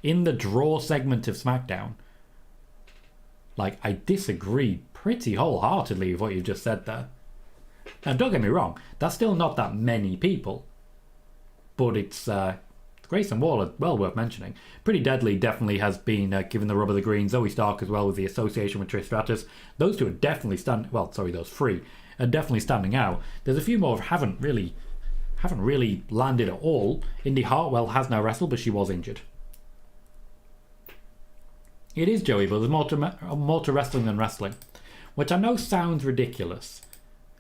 In the draw segment of Smackdown. Like, I disagree pretty wholeheartedly with what you've just said there. Now, don't get me wrong, that's still not that many people. But it's Grayson Waller, well worth mentioning. Pretty Deadly definitely has been given the rub of the green. Zoe Stark as well, with the association with Trish Stratus. Those two are definitely those three are definitely standing out. There's a few more who haven't really landed at all. Indy Hartwell has now wrestled, but she was injured. It is, Joey, but there's more to wrestling than wrestling. Which I know sounds ridiculous.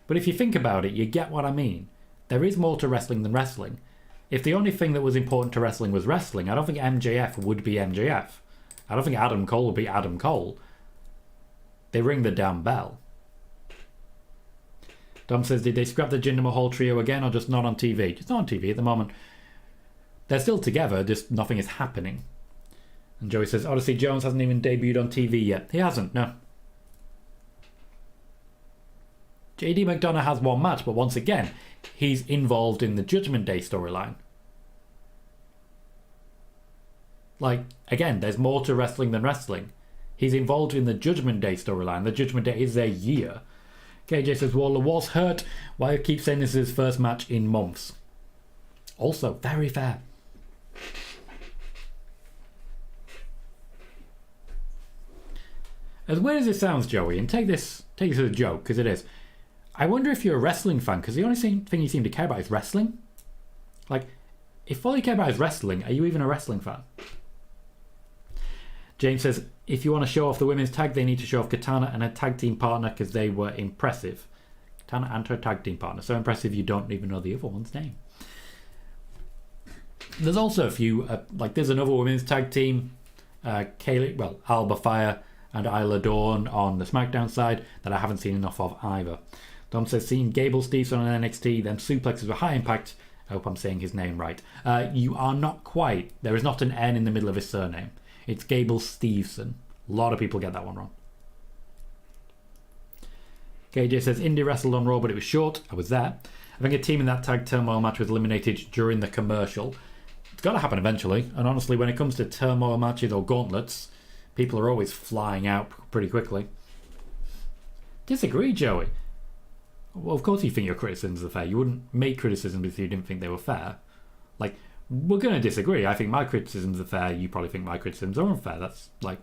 But if you think about it, you get what I mean. There is more to wrestling than wrestling. If the only thing that was important to wrestling was wrestling, I don't think MJF would be MJF. I don't think Adam Cole would be Adam Cole. They ring the damn bell. Dom says, did they scrap the Jinder Mahal trio again or just not on TV? Just not on TV at the moment. They're still together, just nothing is happening. And Joey says, Odyssey Jones hasn't even debuted on TV yet. He hasn't, no. JD McDonough has one match, but once again, he's involved in the Judgment Day storyline. Like, again, there's more to wrestling than wrestling. He's involved in the Judgment Day storyline. The Judgment Day is their year. KJ says Waller was hurt. Why keep saying this is his first match in months? Also, very fair. As weird as it sounds, Joey, and take this as a joke, because it is. I wonder if you're a wrestling fan, because the only thing you seem to care about is wrestling. Like, if all you care about is wrestling, are you even a wrestling fan? James says, if you want to show off the women's tag, they need to show off Katana and her tag team partner, because they were impressive. Katana and her tag team partner. So impressive you don't even know the other one's name. There's also a few, there's another women's tag team, Alba Fire and Isla Dawn on the Smackdown side that I haven't seen enough of either. Dom says, seen Gable Stevenson on NXT, them suplexes were high impact. I hope I'm saying his name right. You are not quite. There is not an N in the middle of his surname. It's Gable Stevenson. A lot of people get that one wrong. KJ says, Indy wrestled on Raw, but it was short. I was there. I think a team in that tag turmoil match was eliminated during the commercial. It's got to happen eventually. And honestly, when it comes to turmoil matches or gauntlets, people are always flying out pretty quickly. Disagree, Joey. Well, of course you think your criticisms are fair. You wouldn't make criticisms if you didn't think they were fair. Like, we're going to disagree. I think my criticisms are fair. You probably think my criticisms are unfair. That's like...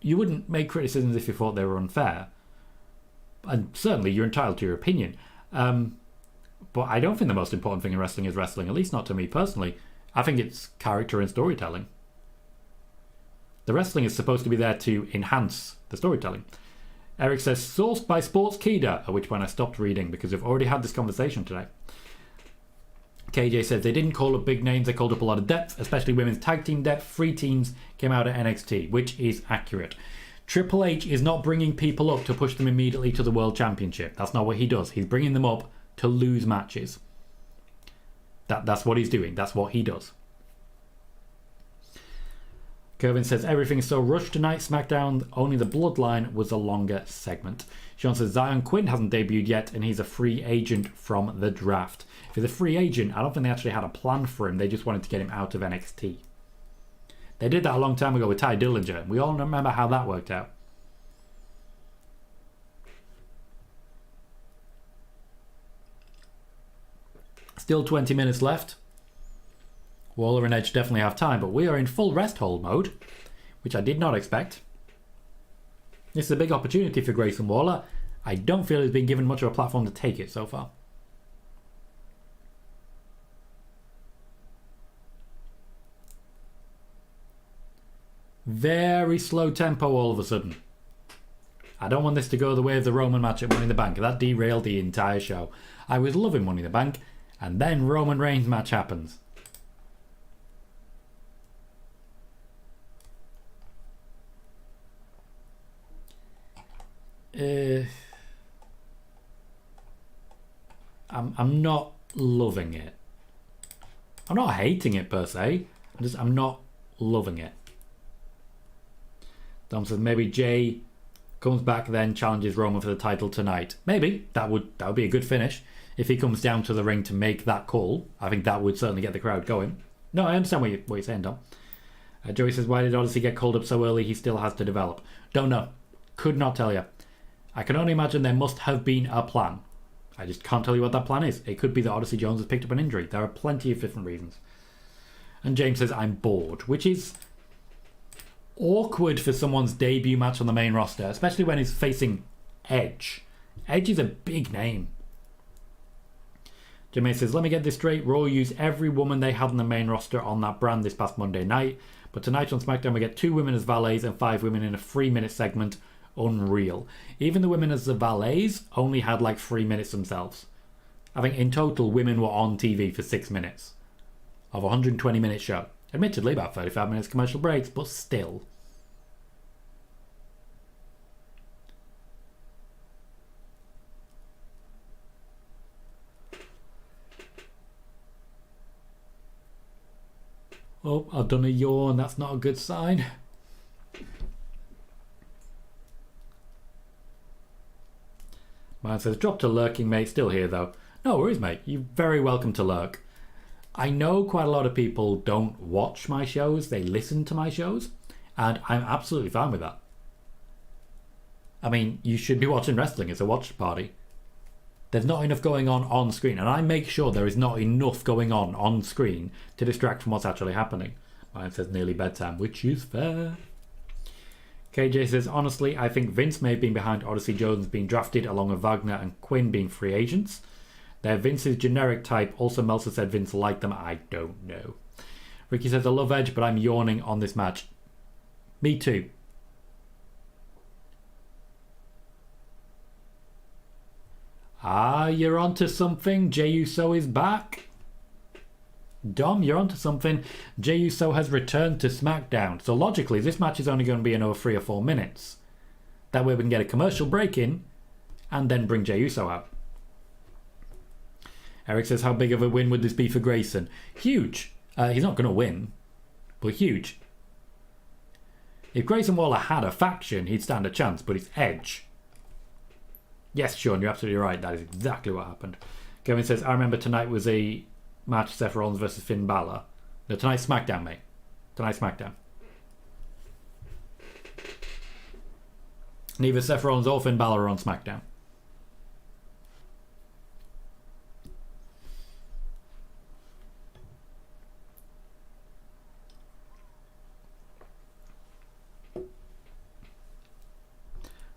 You wouldn't make criticisms if you thought they were unfair. And certainly you're entitled to your opinion. But I don't think the most important thing in wrestling is wrestling, at least not to me personally. I think it's character and storytelling. The wrestling is supposed to be there to enhance the storytelling. Eric says, sourced by Sportskeeda, at which point I stopped reading because we've already had this conversation today. KJ says, they didn't call up big names, they called up a lot of depth, especially women's tag team depth. 3 teams came out at NXT, which is accurate. Triple H is not bringing people up to push them immediately to the World Championship. That's not what he does. He's bringing them up to lose matches. That's what he's doing. That's what he does. Kervin says, everything is so rushed tonight. Smackdown, only the Bloodline was a longer segment. Sean says, Zion Quinn hasn't debuted yet and he's a free agent from the draft. If he's a free agent, I don't think they actually had a plan for him. They just wanted to get him out of NXT. They did that a long time ago with Ty Dillinger, and we all remember how that worked out. Still 20 minutes left. Waller and Edge definitely have time, but we are in full rest hold mode, which I did not expect. This is a big opportunity for Grayson Waller. I don't feel he's been given much of a platform to take it so far. Very slow tempo all of a sudden. I don't want this to go the way of the Roman match at Money in the Bank. That derailed the entire show. I was loving Money in the Bank, and then Roman Reigns match happens. I'm not loving it. I'm not hating it per se. I'm not loving it. Dom says maybe Jay comes back then challenges Roman for the title tonight. Maybe that would be a good finish if he comes down to the ring to make that call. I think that would certainly get the crowd going. No, I understand what you're saying, Dom. Joey says, why did Odyssey get called up so early? He still has to develop. Don't know. Could not tell you. I can only imagine there must have been a plan. I just can't tell you what that plan is. It could be that Odyssey Jones has picked up an injury. There are plenty of different reasons. And James says, I'm bored, which is awkward for someone's debut match on the main roster, especially when he's facing Edge. Edge is a big name. Jermaine says, let me get this straight. Raw used every woman they had on the main roster on that brand this past Monday night. But tonight on SmackDown, we get 2 women as valets and 5 women in a 3-minute segment. Unreal. Even the women as the valets only had like 3 minutes themselves. I think in total, women were on TV for 6 minutes of a 120-minute show. Admittedly, about 35 minutes commercial breaks, but still. Oh, I've done a yawn. That's not a good sign. Mine says, drop to lurking, mate. Still here, though. No worries, mate. You're very welcome to lurk. I know quite a lot of people don't watch my shows. They listen to my shows. And I'm absolutely fine with that. I mean, you should be watching wrestling. It's a watch party. There's not enough going on screen. And I make sure there is not enough going on screen to distract from what's actually happening. Mine says nearly bedtime, which is fair. KJ says, honestly, I think Vince may have been behind Odyssey Jones being drafted along with Wagner and Quinn being free agents. They're Vince's generic type. Also, Meltzer said Vince liked them. I don't know. Ricky says, I love Edge, but I'm yawning on this match. Me too. Ah, you're onto something. Jey Uso is back. Dom, you're onto something. Jey Uso has returned to SmackDown. So logically, this match is only going to be another 3 or 4 minutes. That way we can get a commercial break in and then bring Jey Uso out. Eric says, how big of a win would this be for Grayson? Huge. He's not going to win, but huge. If Grayson Waller had a faction, he'd stand a chance, but it's Edge. Yes, Sean, you're absolutely right. That is exactly what happened. Kevin says, I remember tonight was a match, Seth Rollins versus Finn Balor. No, tonight's SmackDown, mate. Tonight's SmackDown. Neither Seth Rollins or Finn Balor are on SmackDown.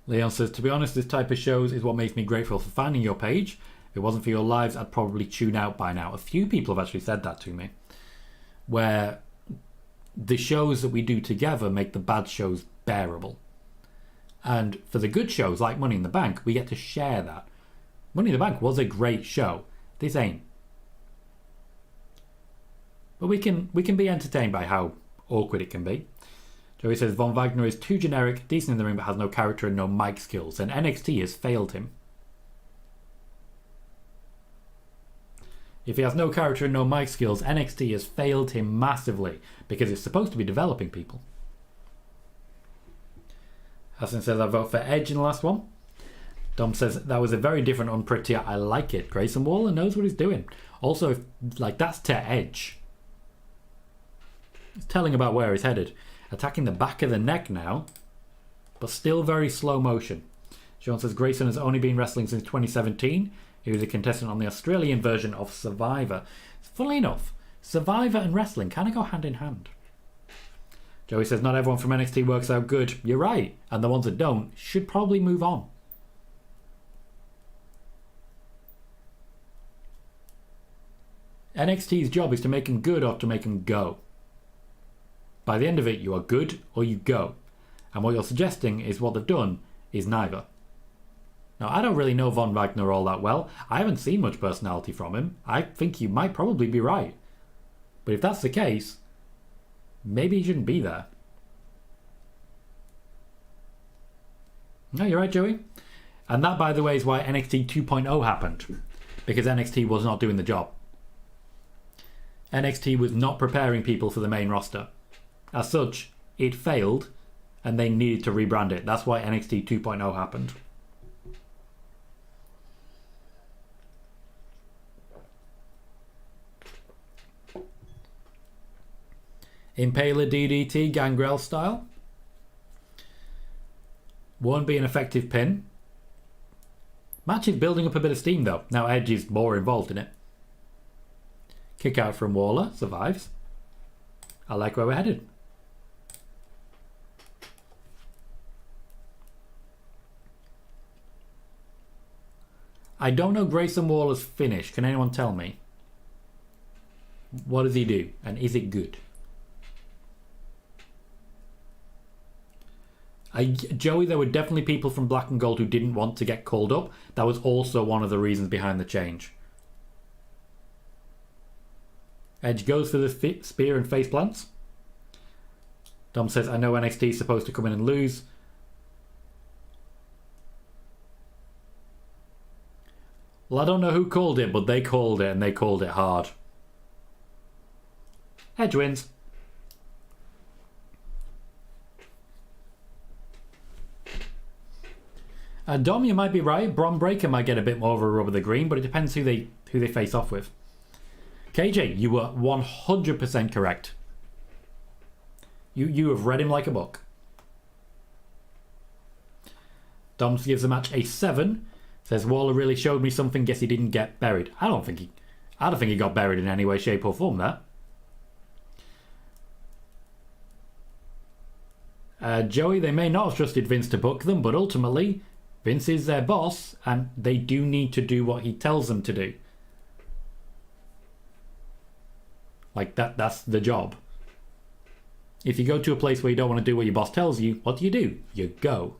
Leon says, to be honest, this type of shows is what makes me grateful for finding your page. If it wasn't for your lives, I'd probably tune out by now. A few people have actually said that to me. Where the shows that we do together make the bad shows bearable. And for the good shows, like Money in the Bank, we get to share that. Money in the Bank was a great show. This ain't. But we can be entertained by how awkward it can be. Joey says, Von Wagner is too generic, decent in the ring, but has no character and no mic skills. And NXT has failed him. If he has no character and no mic skills, NXT has failed him massively because it's supposed to be developing people. Hassan says, I vote for Edge in the last one. Dom says, that was a very different unprettier. I like it. Grayson Waller knows what he's doing. Also, that's to Edge. He's telling about where he's headed. Attacking the back of the neck now, but still very slow motion. Sean says, Grayson has only been wrestling since 2017. He was a contestant on the Australian version of Survivor. Funnily enough, Survivor and wrestling kind of go hand in hand. Joey says, not everyone from NXT works out good. You're right. And the ones that don't should probably move on. NXT's job is to make them good or to make them go. By the end of it, you are good or you go. And what you're suggesting is what they've done is neither. Now, I don't really know Von Wagner all that well. I haven't seen much personality from him. I think you might probably be right. But if that's the case, maybe he shouldn't be there. No, you're right, Joey. And that, by the way, is why NXT 2.0 happened. Because NXT was not doing the job. NXT was not preparing people for the main roster. As such, it failed, and they needed to rebrand it. That's why NXT 2.0 happened. Impaler DDT, Gangrel style. Won't be an effective pin. Match is building up a bit of steam though. Now Edge is more involved in it. Kick out from Waller. Survives. I like where we're headed. I don't know Grayson Waller's finish. Can anyone tell me? What does he do? And is it good? Joey, there were definitely people from Black and Gold who didn't want to get called up. That was also one of the reasons behind the change. Edge goes for the spear and face plants. Dom says, I know NXT is supposed to come in and lose. Well, I don't know who called it, but they called it, and they called it hard. Edge wins. Dom, you might be right. Bron Breakker might get a bit more of a rub of the green, but it depends who they face off with. KJ, you were 100% correct. You have read him like a book. Dom gives the match a 7. Says Waller really showed me something. Guess he didn't get buried. I don't think he got buried in any way, shape, or form there. Joey, they may not have trusted Vince to book them, but ultimately Vince is their boss, and they do need to do what he tells them to do. Like that's the job. If you go to a place where you don't want to do what your boss tells you, what do? You go.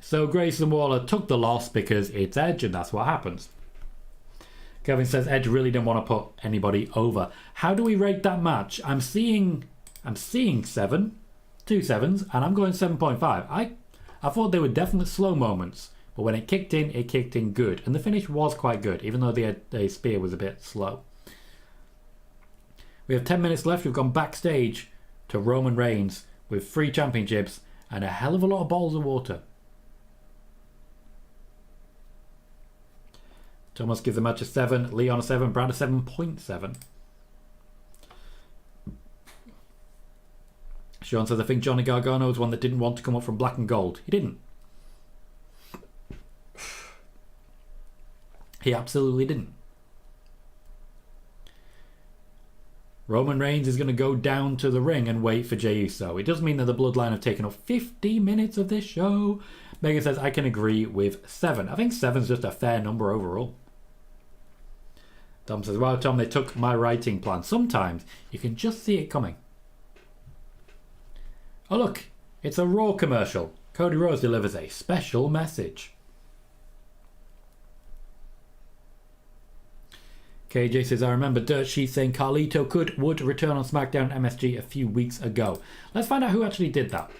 So Grayson Waller took the loss because it's Edge, and that's what happens. Kevin says Edge really didn't want to put anybody over. How do we rate that match? I'm seeing 7, 2 7s, and I'm going 7.5. I thought they were definite slow moments, but when it kicked in good, and the finish was quite good, even though the spear was a bit slow. We have 10 minutes left. We've gone backstage to Roman Reigns with 3 championships and a hell of a lot of bottles of water. Thomas gives the match a 7, Leon a 7, Brad a 7.7. Sean says, I think Johnny Gargano was one that didn't want to come up from Black and Gold. He didn't. He absolutely didn't. Roman Reigns is going to go down to the ring and wait for Jey Uso. It does mean that the Bloodline have taken up 50 minutes of this show. Megan says, I can agree with 7. I think 7's just a fair number overall. Tom says, wow, Tom, they took my writing plan. Sometimes you can just see it coming. Oh, look, it's a Raw commercial. Cody Rhodes delivers a special message. KJ says, I remember Dirt Sheet saying Carlito would return on Smackdown MSG a few weeks ago. Let's find out who actually did that.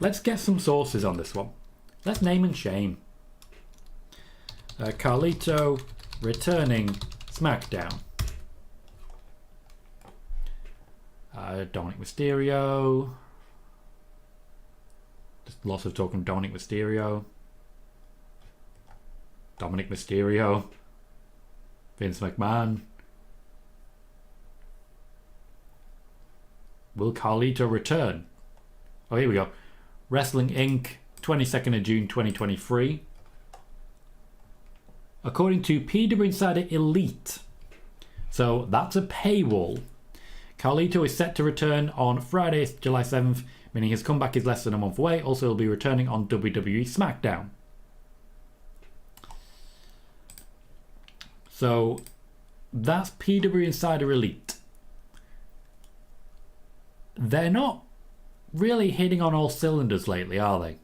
Let's get some sources on this one. Let's name and shame. Carlito returning Smackdown. Dominic Mysterio. Just lots of talk from Dominic Mysterio. Dominic Mysterio. Vince McMahon. Will Carlito return? Oh, here we go. Wrestling Inc. 22nd of June 2023. According to PW Insider Elite. So that's a paywall. Carlito is set to return on Friday, July 7th, meaning his comeback is less than a month away. Also, he'll be returning on WWE Smackdown. So that's PW Insider Elite. They're not really hitting on all cylinders lately, are they?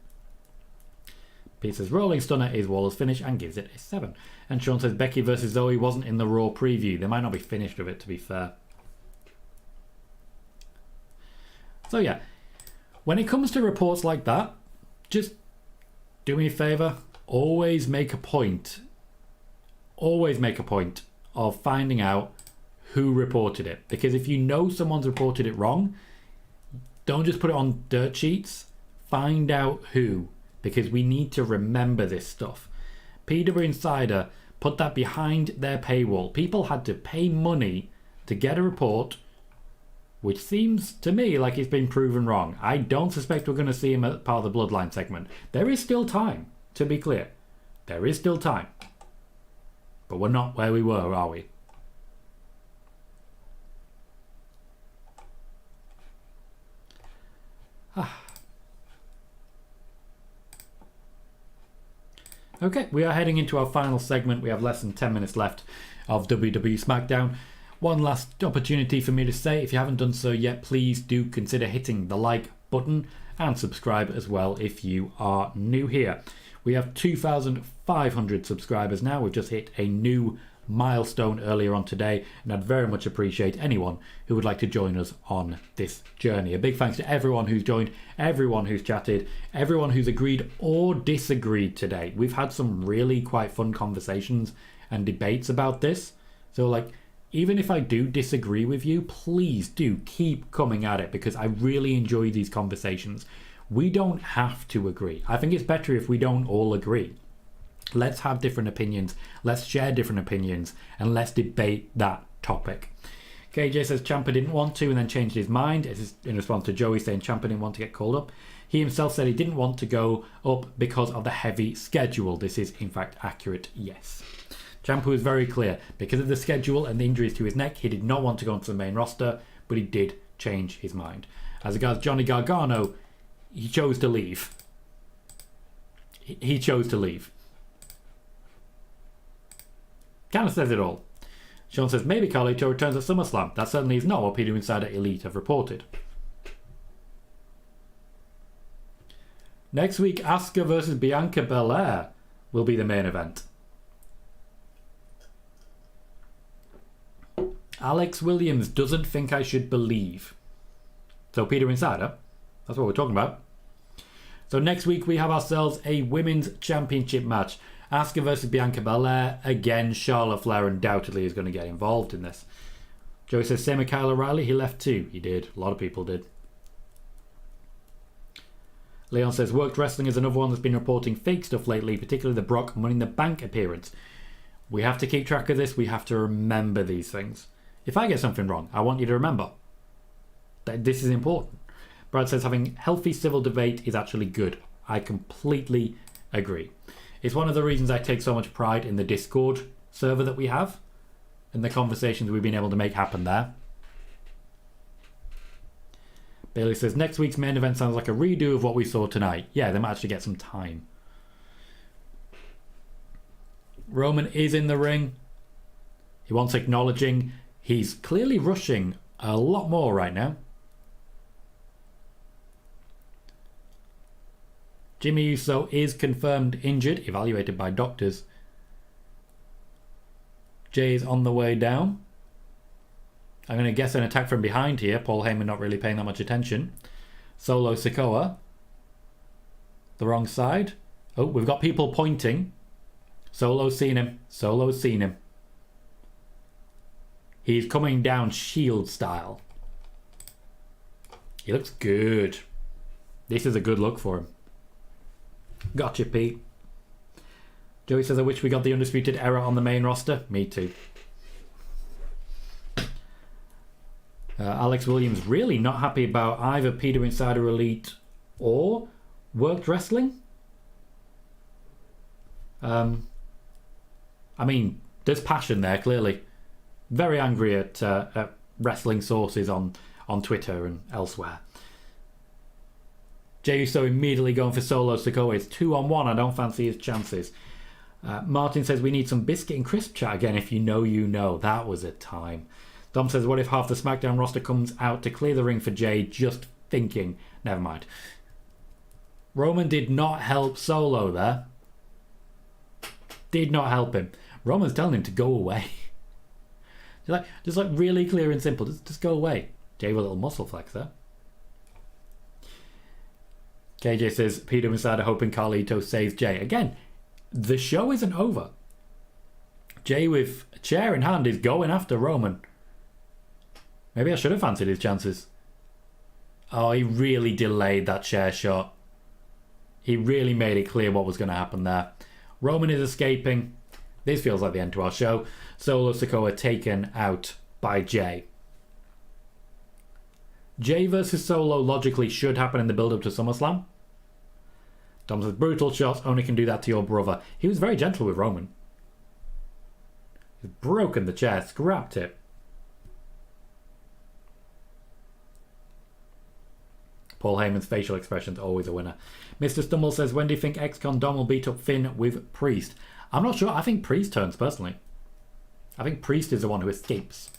Pete says Rolling Stunner is Waller's finish and gives it a 7. And Sean says Becky versus Zoe wasn't in the Raw preview. They might not be finished with it, to be fair. So yeah, when it comes to reports like that, just do me a favour, always make a point of finding out who reported it. Because if you know someone's reported it wrong, don't just put it on dirt sheets, find out who, because we need to remember this stuff. PW Insider put that behind their paywall. People had to pay money to get a report, which seems to me like it's been proven wrong. I don't suspect we're going to see him as part of the Bloodline segment. There is still time, to be clear. There is still time. But we're not where we were, are we? Okay, we are heading into our final segment. We have less than 10 minutes left of WWE Smackdown. One last opportunity for me to say, if you haven't done so yet, please do consider hitting the like button and subscribe as well if you are new here. We have 2,500 subscribers now. We've just hit a new milestone earlier on today, and I'd very much appreciate anyone who would like to join us on this journey. A big thanks to everyone who's joined, everyone who's chatted, everyone who's agreed or disagreed today. We've had some really quite fun conversations and debates about this. So like, even if I do disagree with you, please do keep coming at it, because I really enjoy these conversations. We don't have to agree. I think it's better if we don't all agree. Let's have different opinions. Let's share different opinions, and let's debate that topic. KJ says Ciampa didn't want to and then changed his mind. This is in response to Joey saying Ciampa didn't want to get called up. He himself said he didn't want to go up because of the heavy schedule. This is in fact accurate, yes. Ciampa was very clear. Because of the schedule and the injuries to his neck, he did not want to go onto the main roster, but he did change his mind. As regards Johnny Gargano, he chose to leave. He chose to leave. Kind of says it all. Sean says maybe Carlito returns at SummerSlam. That certainly is not what PW Insider Elite have reported. Next week, Asuka versus Bianca Belair will be the main event. Alex Williams doesn't think I should believe. So PW Insider, that's what we're talking about. So next week we have ourselves a women's championship match. Asuka versus Bianca Belair. Again, Charlotte Flair undoubtedly is going to get involved in this. Joey says, same with Kyle O'Reilly. He left too. He did. A lot of people did. Leon says, Worked Wrestling is another one that's been reporting fake stuff lately, particularly the Brock Money in the Bank appearance. We have to keep track of this. We have to remember these things. If I get something wrong, I want you to remember that this is important. Brad says, having healthy civil debate is actually good. I completely agree. It's one of the reasons I take so much pride in the Discord server that we have and the conversations we've been able to make happen there. Bailey says, next week's main event sounds like a redo of what we saw tonight. Yeah, they might actually get some time. Roman is in the ring. He wants acknowledging. He's clearly rushing a lot more right now. Jimmy Uso is confirmed injured, evaluated by doctors. Jay is on the way down. I'm going to guess an attack from behind here. Paul Heyman not really paying that much attention. Solo Sikoa. The wrong side. Oh, we've got people pointing. Solo's seen him. Solo's seen him. He's coming down Shield style. He looks good. This is a good look for him. Gotcha, Pete. Joey says, I wish we got the Undisputed Era on the main roster. Me too. Alex Williams really not happy about either PW Insider Elite or Worked Wrestling. I mean, there's passion there, clearly. Very angry at wrestling sources on Twitter and elsewhere. Jey Uso immediately going for Solo Sikoa. It's 2-on-1. I don't fancy his chances. Martin says, we need some biscuit and crisp chat again. If you know, you know. That was a time. Dom says, what if half the SmackDown roster comes out to clear the ring for Jay? Just thinking. Never mind. Roman did not help Solo there. Did not help him. Roman's telling him to go away. Just like really clear and simple. Just go away. Jay with a little muscle flex there. KJ says, Peter Insider hoping Carlito saves Jay. Again, the show isn't over. Jay with a chair in hand is going after Roman. Maybe I should have fancied his chances. Oh, he really delayed that chair shot. He really made it clear what was going to happen there. Roman is escaping. This feels like the end to our show. Solo Sikoa taken out by Jay. Jay versus Solo logically should happen in the build-up to SummerSlam. Dom says, brutal shots, only can do that to your brother. He was very gentle with Roman. He's broken the chair, scrapped it. Paul Heyman's facial expression's always a winner. Mr. Stumble says, when do you think ex-con Dom will beat up Finn with Priest? I'm not sure. I think Priest turns, personally. I think Priest is the one who escapes.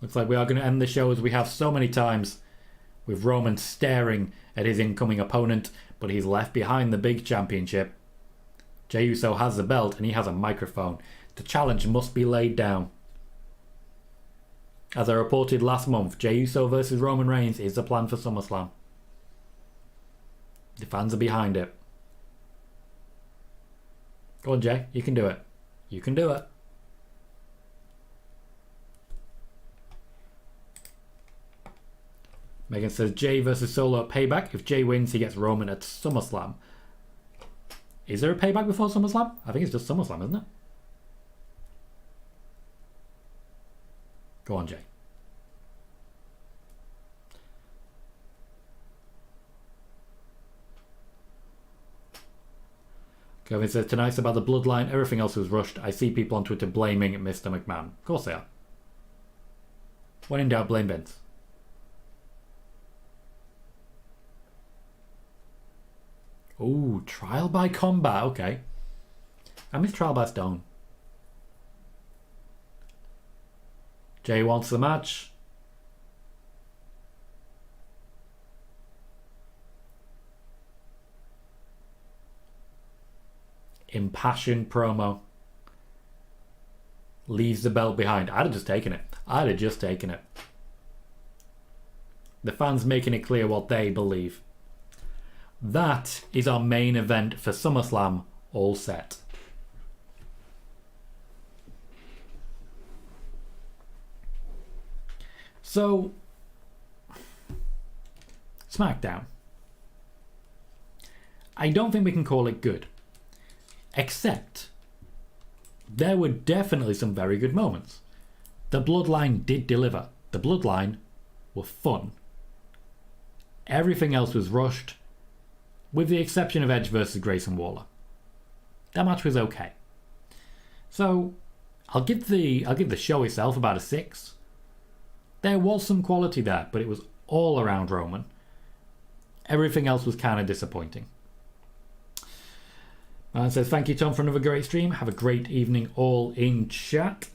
Looks like we are going to end the show as we have so many times, with Roman staring at his incoming opponent, but he's left behind the big championship. Jey Uso has the belt and he has a microphone. The challenge must be laid down. As I reported last month, Jey Uso versus Roman Reigns is the plan for SummerSlam. The fans are behind it. Go on, Jey. You can do it. You can do it. Megan says, Jey versus Solo at Payback. If Jey wins, he gets Roman at SummerSlam. Is there a Payback before SummerSlam? I think it's just SummerSlam, isn't it? Go on, Jey. Kevin says, tonight's about the Bloodline. Everything else was rushed. I see people on Twitter blaming Mr. McMahon. Of course they are. When in doubt, blame Vince. Ooh, trial by combat. Okay. I miss trial by stone. Jey wants the match. Impassioned promo. Leaves the belt behind. I'd have just taken it. I'd have just taken it. The fans making it clear what they believe. That is our main event for SummerSlam, all set. So, Smackdown. I don't think we can call it good. Except, there were definitely some very good moments. The Bloodline did deliver. The Bloodline were fun. Everything else was rushed, with the exception of Edge versus Grayson Waller. That match was okay. So, I'll give the show itself about a 6. There was some quality there, but it was all around Roman. Everything else was kind of disappointing. Man says, thank you, Tom, for another great stream. Have a great evening all in chat.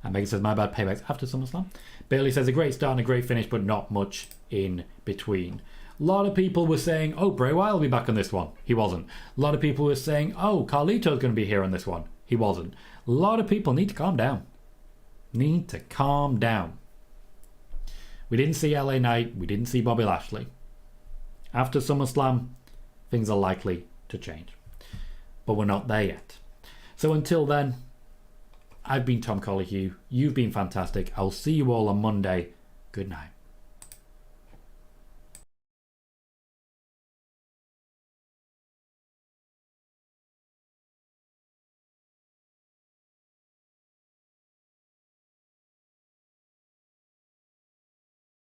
And Megan says, my bad, paybacks after SummerSlam. Bailey says, a great start and a great finish, but not much in between. A lot of people were saying, oh, Bray Wyatt will be back on this one. He wasn't. A lot of people were saying, oh, Carlito's going to be here on this one. He wasn't. A lot of people need to calm down. Need to calm down. We didn't see LA Knight. We didn't see Bobby Lashley. After SummerSlam, things are likely to change. But we're not there yet. So until then, I've been Tom Colohue. You've been fantastic. I'll see you all on Monday. Good night.